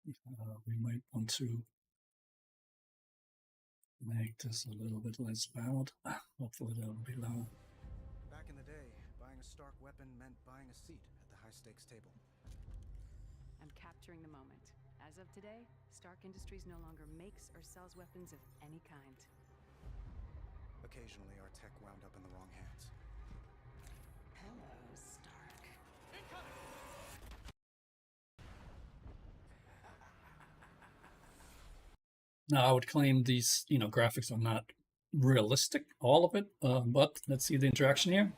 We might want to make this a little bit less loud. Hopefully that'll be loud. Back in the day, buying a Stark weapon meant buying a seat at the high-stakes table. I'm capturing the moment. As of today, Stark Industries no longer makes or sells weapons of any kind. Occasionally, our tech wound up in the wrong hands. Hello, Stark. Now, I would claim these, graphics are not realistic, all of it, but let's see the interaction here.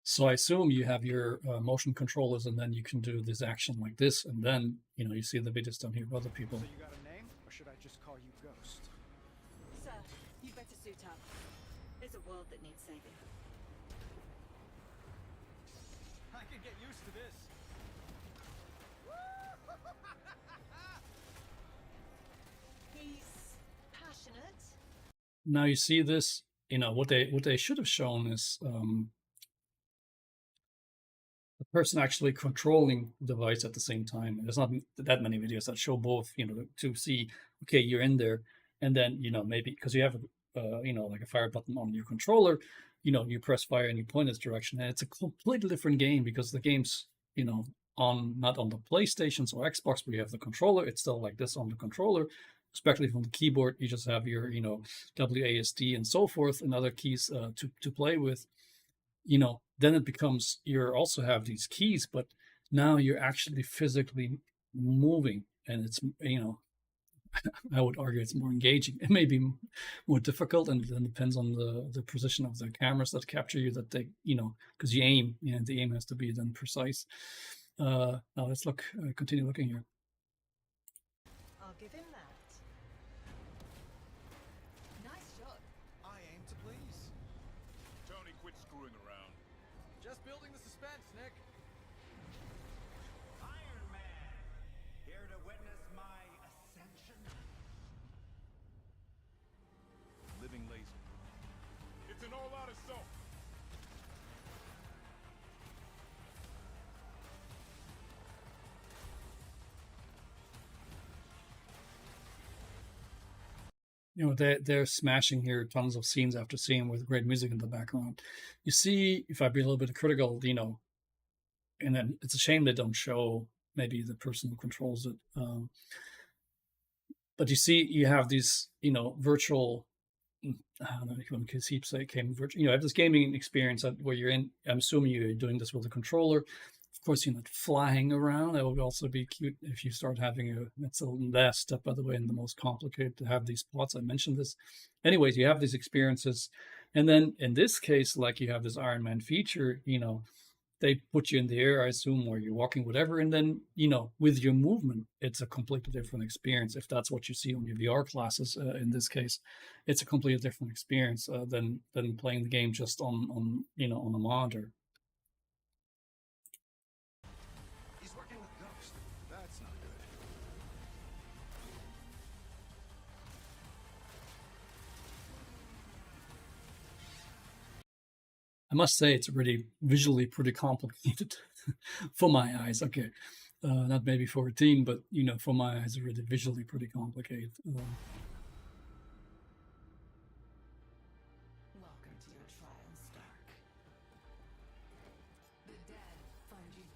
So I assume you have your motion controllers, and then you can do this action like this, and then, you see the videos down here of other people. So you got a name, or should I just call you Ghost? Sir, you better suit up. There's a world that needs saving. I could get used to this. He's passionate. Now you see this, what they should have shown is the person actually controlling the device at the same time. There's not that many videos that show both, to see, okay, you're in there, and then, maybe because you have like a fire button on your controller, you press fire and you point this direction, and it's a completely different game because the game's, not on the PlayStations or Xbox where you have the controller. It's still like this on the controller, especially from the keyboard. You just have your, WASD and so forth and other keys to play with. Then it becomes, you also have these keys, but now you're actually physically moving, and it's, I would argue it's more engaging. It may be more difficult, and it depends on the position of the cameras that capture you, that they, because you aim, the aim has to be then precise. Now let's continue looking here. I'll give him that. Nice shot. I aim to please. Tony, quit screwing around. Just building the suspense, Nick. Iron Man, here to witness my ascension. Living laser. It's an all-out assault. They're smashing here tons of scenes after scene with great music in the background. You see, if I be a little bit critical, and then it's a shame they don't show maybe the person who controls it. But you see, you have these, virtual, I don't know if you want to keep saying virtual, you have this gaming experience where you're in, I'm assuming you're doing this with a controller. Of course, you're not flying around. That would also be cute if you start having that's a last step, by the way, and the most complicated, to have these plots. I mentioned this. Anyways, you have these experiences. And then in this case, like you have this Iron Man feature, they put you in the air, I assume, or you're walking, whatever. And then, with your movement, it's a completely different experience. If that's what you see on your VR classes, in this case, it's a completely different experience than playing the game just on a monitor. He's working with Ghost. That's not good. I must say it's really visually pretty complicated for my eyes. Okay, not maybe for a teen, but for my eyes, it's really visually pretty complicated. Well,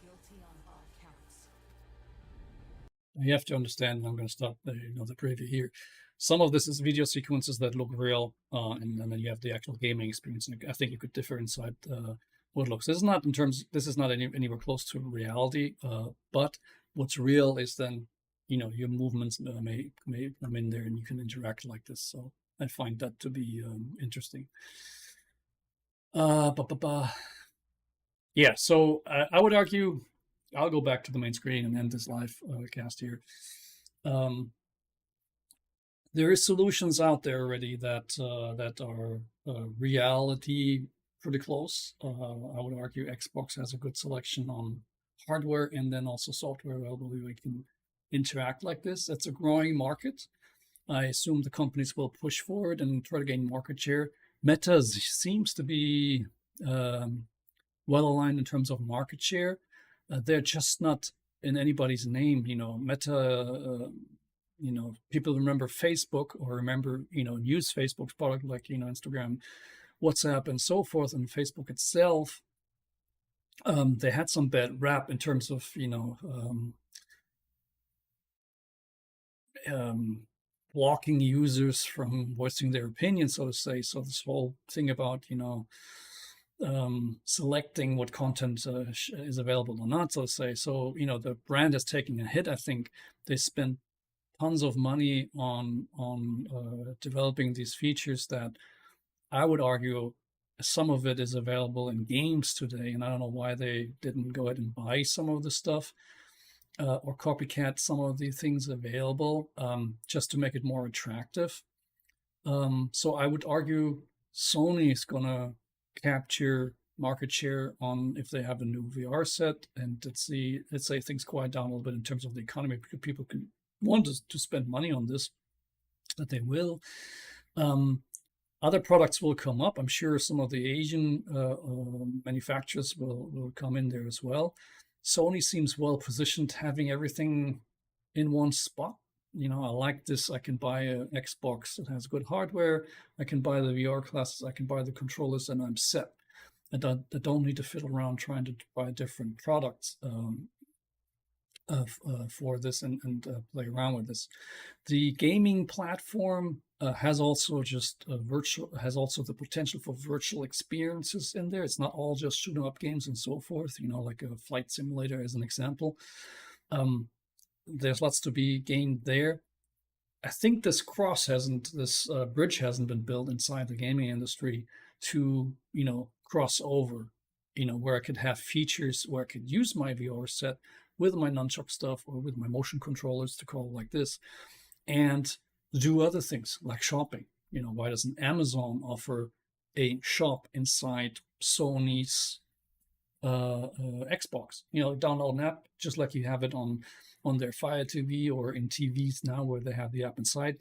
guilty on all counts. You have to understand, and I'm going to stop the preview here. Some of this is video sequences that look real, and then you have the actual gaming experience. And I think you could differ inside what it looks. This is not anywhere close to reality, but what's real is then, your movements may come in there and you can interact like this. So I find that to be interesting. Yeah, so I would argue, I'll go back to the main screen and end this live cast here. There is solutions out there already that are reality pretty close. I would argue Xbox has a good selection on hardware and then also software available where we can interact like this. That's a growing market. I assume the companies will push forward and try to gain market share. Meta seems to be well aligned in terms of market share. They're just not in anybody's name. Meta, people remember Facebook or use Facebook's product like, Instagram, WhatsApp, and so forth. And Facebook itself, they had some bad rap in terms of, blocking users from voicing their opinion, so to say. So this whole thing about, selecting what content is available or not, so to say. So, the brand is taking a hit. I think they spent tons of money on developing these features that I would argue some of it is available in games today. And I don't know why they didn't go ahead and buy some of the stuff or copycat some of the things available just to make it more attractive. So I would argue Sony is going to capture market share on if they have a new VR set, and let's say things quiet down a little bit in terms of the economy, because people can want to spend money on this, that they will. Other products will come up. I'm sure some of the Asian manufacturers will come in there as well. Sony seems well positioned, having everything in one spot. I like this. I can buy an Xbox that has good hardware. I can buy the VR classes. I can buy the controllers, and I'm set. I don't need to fiddle around trying to buy different products for this and play around with this. The gaming platform has also the potential for virtual experiences in there. It's not all just shooting up games and so forth, like a flight simulator as an example. There's lots to be gained there. I think this bridge hasn't been built inside the gaming industry to, cross over, where I could have features where I could use my VR set with my nunchuck stuff or with my motion controllers, to call it like this, and do other things like shopping. Why doesn't Amazon offer a shop inside Sony's Xbox? Download an app just like you have it on their Fire TV or in TVs now, where they have the app inside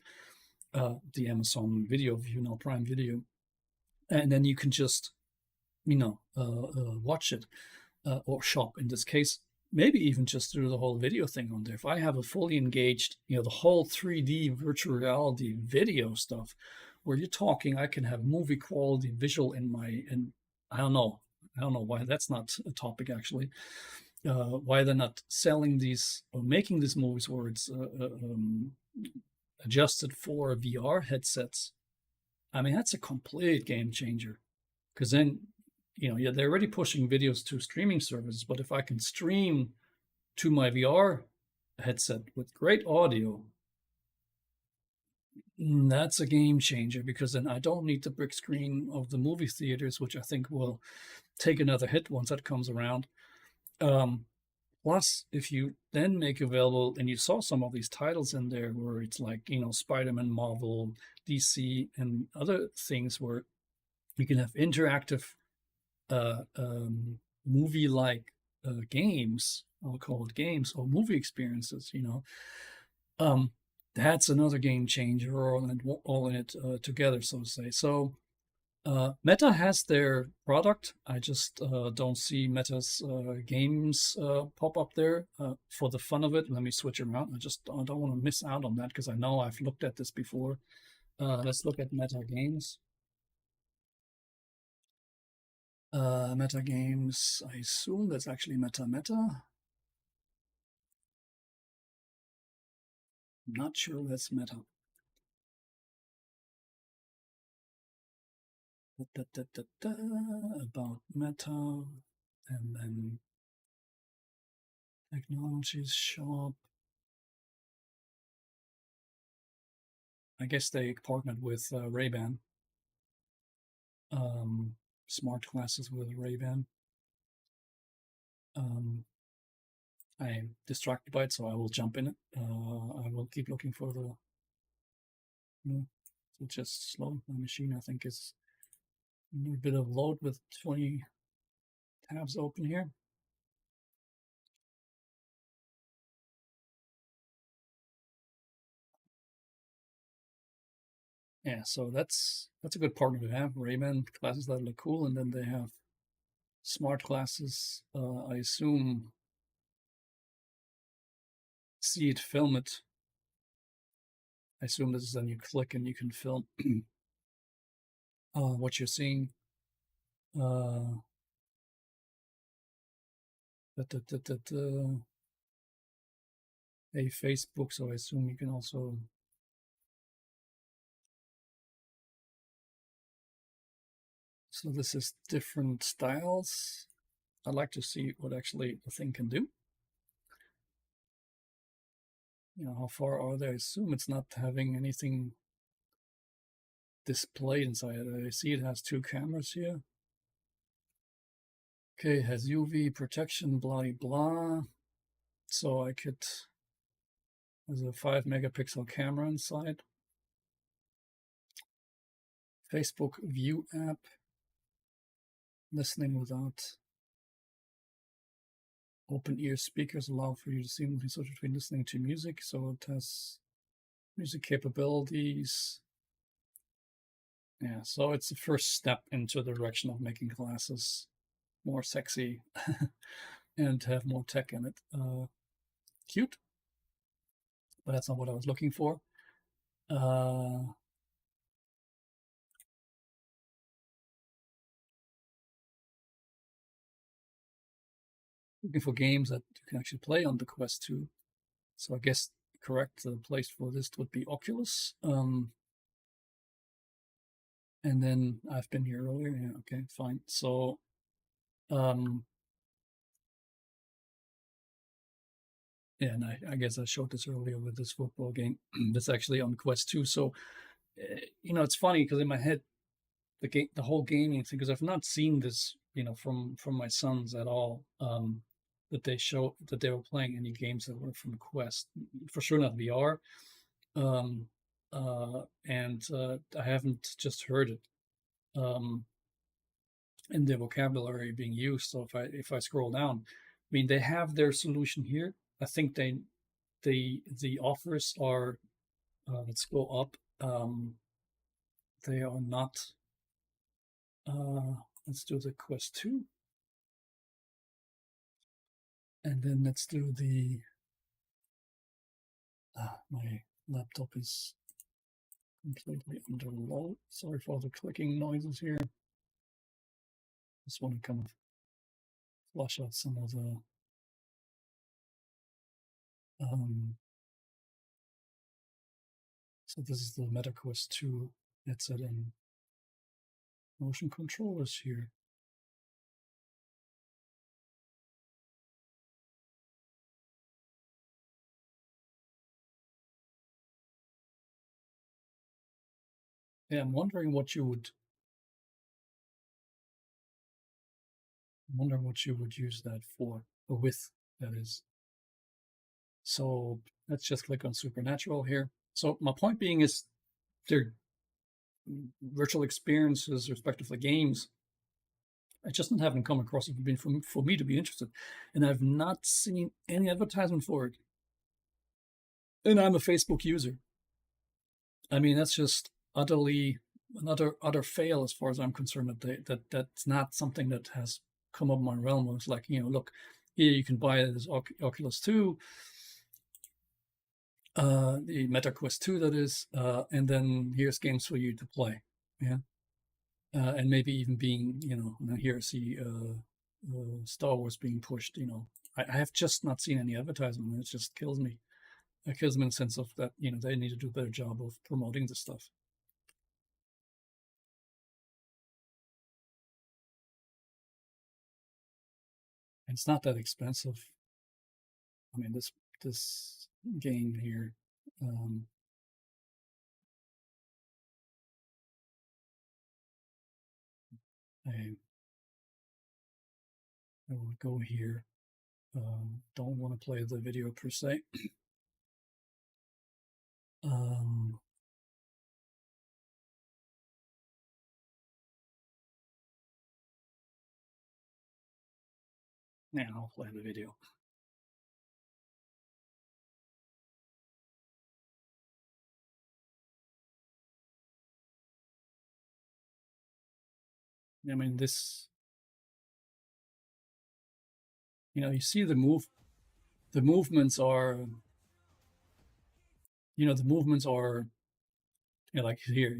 the Amazon Video View, Prime Video, and then you can just watch it or shop in this case. Maybe even just through the whole video thing on there. If I have a fully engaged, the whole 3D virtual reality video stuff, where you're talking, I can have movie quality visual and I don't know why that's not a topic actually. Why they're not selling these or making these movies where it's adjusted for VR headsets. I mean, that's a complete game changer, because then they're already pushing videos to streaming services, but if I can stream to my VR headset with great audio, that's a game changer, because then I don't need the big screen of the movie theaters, which I think will take another hit once that comes around. Plus, if you then make available, and you saw some of these titles in there where it's like, Spider-Man, Marvel, DC, and other things where you can have interactive movie-like games, I'll call it games, or movie experiences, that's another game changer, all in it together, so to say. So Meta has their product. I just don't see Meta's games pop up there for the fun of it. Let me switch around. I don't want to miss out on that, because I know I've looked at this before. Let's look at Meta Games. Meta games. I assume that's actually meta. I'm not sure that's meta. About meta, and then technologies shop. I guess they partnered with Ray-Ban. Smart glasses with Ray-Ban. I'm distracted by it, so I will jump in it. I will keep looking for the. So just slow. My machine, I think, is a little bit of load with 20 tabs open here. Yeah, so that's a good partner to have. Ray-Ban glasses that look cool, and then they have smart glasses. I assume see it, film it. I assume this is then you click and you can film what you're seeing. A Facebook, so I assume you can also. So this is different styles. I'd like to see what actually the thing can do. You know, how far are they? I assume it's not having anything displayed inside it. I see it has 2 cameras here. Okay, it has UV protection, blah blah. So I could. There's a 5 megapixel camera inside. Facebook View app. Listening without open ear speakers allow for you to seamlessly switch between listening to music. So it has music capabilities. Yeah, so it's the first step into the direction of making glasses more sexy and have more tech in it. Cute, but that's not what I was looking for. Looking for games that you can actually play on the Quest 2. So I guess correct place for this would be Oculus. And then I've been here earlier. Yeah, okay, fine. So yeah, and I guess I showed this earlier with this football game. That's actually on Quest 2. So you know, it's funny because in my head, the whole gaming thing, because I've not seen this, you know, from my sons at all. That they show that they were playing any games that were from Quest, for sure not VR. And I haven't just heard it in the vocabulary being used. So if I scroll down, I mean, they have their solution here. I think the offers are let's go up. They are not. Let's do the Quest 2. And then let's do the. My laptop is completely under load. Sorry for the clicking noises here. Just want to kind of flush out some of the. So this is the MetaQuest 2 headset and motion controllers here. Yeah, I'm wondering what you would use that for, or with, that is. So let's just click on Supernatural here. So my point being is they're virtual experiences, respectively games. I just haven't come across it been for me to be interested. And I've not seen any advertisement for it. And I'm a Facebook user. I mean, that's just utterly utter fail as far as I'm concerned. That's not something that has come up my realm. It's like, you know, look, here you can buy this Oculus 2, the MetaQuest 2, that is, and then here's games for you to play. Yeah. and maybe even being, here I see Star Wars being pushed. I have just not seen any advertisement, and it just kills me. It kills me in the sense of that, they need to do a better job of promoting this stuff. And it's not that expensive. I mean, this game here, I will go here. Don't want to play the video per se. Yeah, I'll play the video. I mean, this, you see the movements are, like here,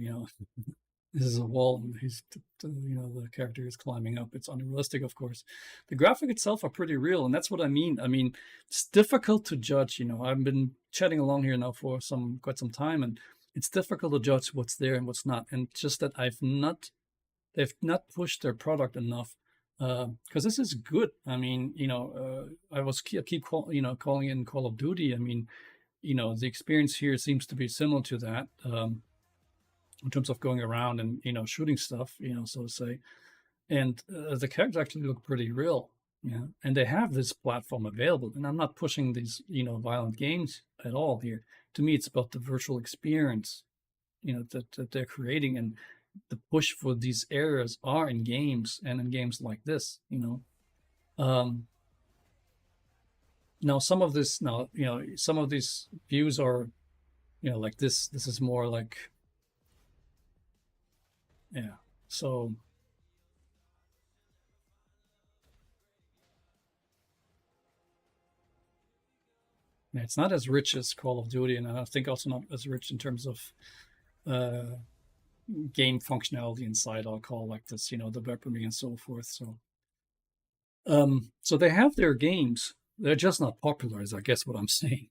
this is a wall, and the character is climbing up. It's unrealistic, of course. The graphic itself are pretty real, and that's what I mean. I mean, it's difficult to judge. I've been chatting along here now for quite some time, and it's difficult to judge what's there and what's not. And just that they've not pushed their product enough, because this is good. I mean, I keep calling in Call of Duty. I mean, the experience here seems to be similar to that. In terms of going around and shooting stuff, so to say, and the characters actually look pretty real, and they have this platform available. And I'm not pushing these violent games at all here. To me, it's about the virtual experience, that they're creating, and the push for these areas are in games, and in games like this. Now some of these views are like this is more like, yeah, so yeah, it's not as rich as Call of Duty, and I think also not as rich in terms of game functionality inside, I'll call like this, the weaponry and so forth. So they have their games, they're just not popular, is I guess what I'm saying,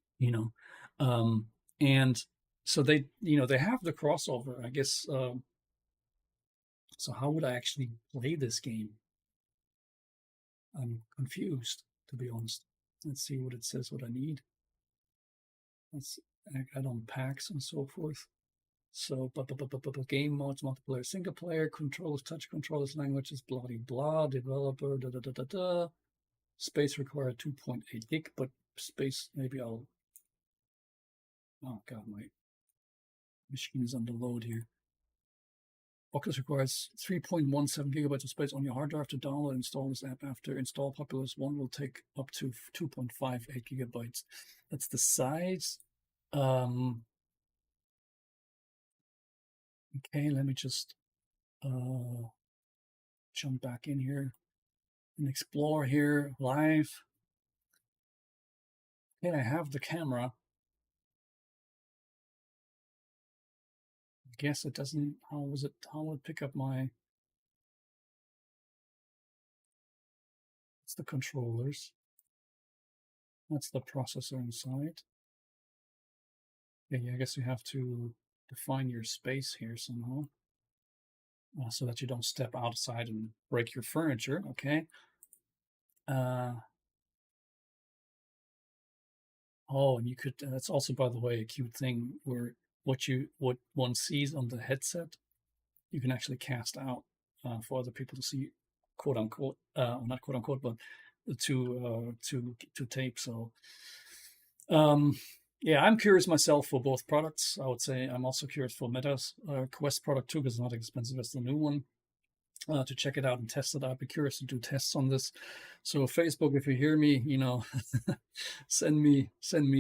and so they have the crossover, I guess. So how would I actually play this game? I'm confused, to be honest. Let's see what it says, what I need. Let's add on packs and so forth. So, game modes, multiplayer, single player, controllers, touch controllers, languages, blah, blah, developer, Space required 2.8 gig, but space, maybe oh God, my machine is under load here. Oculus requires 3.17 gigabytes of space on your hard drive to download and install this app. After install, Populous 1 will take up to 2.58 gigabytes. That's the size. Okay, let me just jump back in here and explore here live. Okay, I have the camera. I guess it doesn't, how will it pick up my, it's the controllers. That's the processor inside. Yeah, I guess you have to define your space here somehow, so that you don't step outside and break your furniture. Okay. Oh, and you could, that's also, by the way, a cute thing where what one sees on the headset, you can actually cast out for other people to see, quote unquote, not quote unquote, but to tape. So yeah, I'm curious myself for both products. I would say I'm also curious for Meta's Quest product too, because it's not as expensive as the new one. To check it out and test it. I'd be curious to do tests on this. So Facebook, if you hear me, send me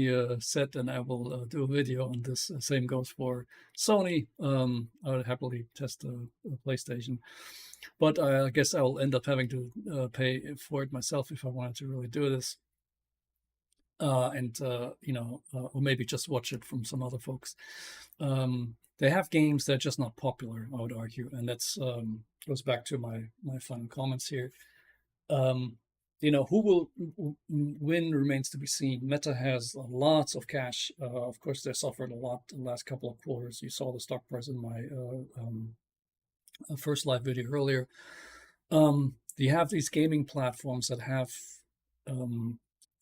a set and I will do a video on this. Same goes for Sony. I would happily test a PlayStation, but I guess I'll end up having to pay for it myself if I wanted to really do this. Or maybe just watch it from some other folks. they have games that are just not popular, I would argue, and that's goes back to my final comments here. Who will win remains to be seen. Meta has lots of cash. Of course, they suffered a lot the last couple of quarters. You saw the stock price in my first live video earlier. You have these gaming platforms that have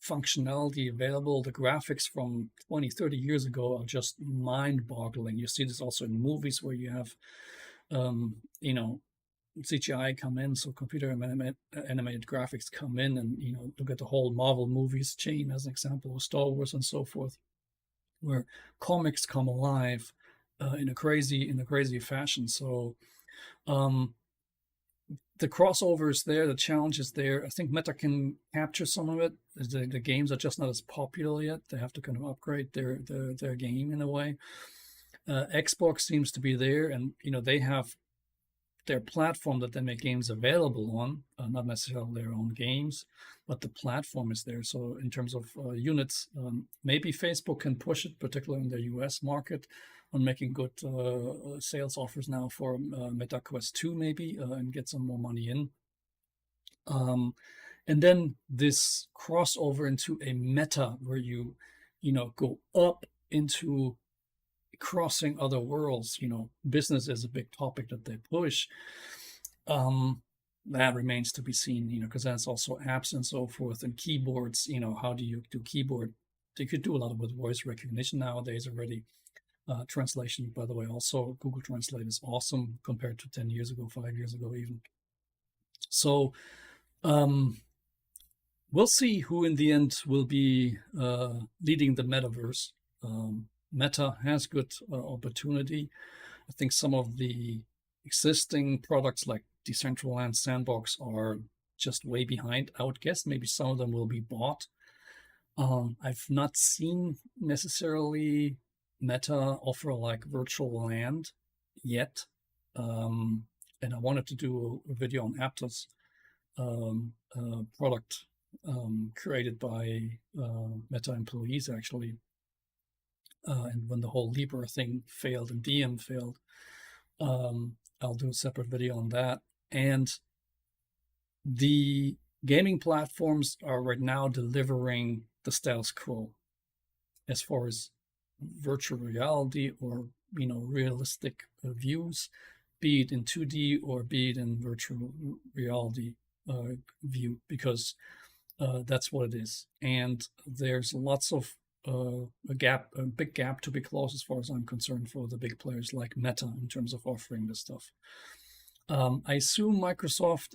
functionality available. The graphics from 20, 30 years ago are just mind-boggling. You see this also in movies where you have, CGI come in, so computer animated graphics come in, and look at the whole Marvel movies chain as an example, of Star Wars and so forth, where comics come alive in a crazy fashion. So the crossover is there, the challenge is there. I think Meta can capture some of it. The games are just not as popular yet. They have to kind of upgrade their game in a way. Xbox seems to be there, and they have their platform that they make games available on, not necessarily their own games, but the platform is there. So in terms of units, maybe Facebook can push it, particularly in the US market, on making good sales offers now for Meta Quest 2 maybe, and get some more money in. And then this crossover into a meta where you go up into crossing other worlds. Business is a big topic that they push. That remains to be seen, because that's also apps and so forth, and keyboards. How do you do keyboard? You could do a lot with voice recognition nowadays already. Translation, by the way, also Google Translate is awesome compared to 10 years ago, 5 years ago even. So we'll see who in the end will be leading the metaverse. Meta has good opportunity. I think some of the existing products like Decentraland, Sandbox are just way behind. I would guess maybe some of them will be bought. I've not seen necessarily Meta offer like virtual land yet. And I wanted to do a video on Aptos, product created by Meta employees actually. And when the whole Libra thing failed and DM failed, I'll do a separate video on that. And the gaming platforms are right now delivering the status quo as far as virtual reality or realistic views, be it in 2D or be it in virtual reality view, because that's what it is. And there's lots of a big gap to be closed as far as I'm concerned for the big players like Meta in terms of offering this stuff. I assume Microsoft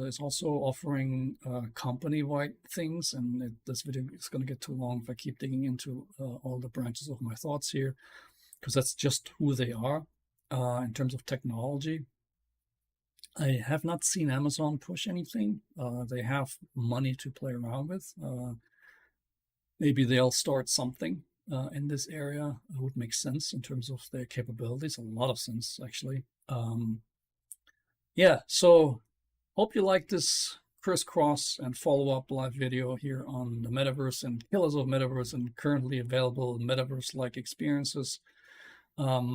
is also offering company-wide things, and this video is going to get too long if I keep digging into all the branches of my thoughts here, because that's just who they are in terms of technology. I have not seen Amazon push anything. They have money to play around with. Maybe they'll start something in this area. It would make sense in terms of their capabilities. A lot of sense, actually. Yeah, so hope you like this crisscross and follow-up live video here on the Metaverse and pillars of Metaverse and currently available Metaverse-like experiences. I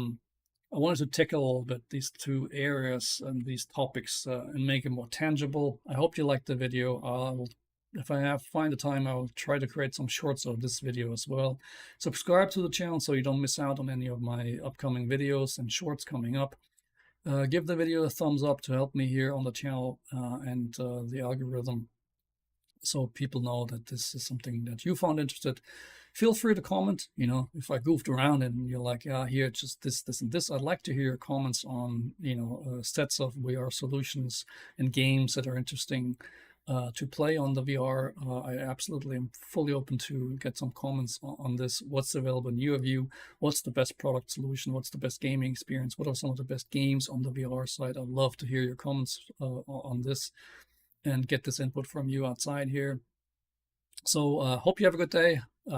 wanted to tackle a little bit these two areas and these topics and make it more tangible. I hope you liked the video. If I find the time, I will try to create some shorts of this video as well. Subscribe to the channel so you don't miss out on any of my upcoming videos and shorts coming up. Give the video a thumbs up to help me here on the channel and the algorithm, so people know that this is something that you found interested. Feel free to comment. If I goofed around and you're like, yeah, here it's just this and this, I'd like to hear your comments on sets of VR solutions and games that are interesting to play on the VR. I absolutely am fully open to get some comments on this. What's available in your view? What's the best product solution? What's the best gaming experience? What are some of the best games on the VR side? I'd love to hear your comments on this and get this input from you outside here. So hope you have a good day.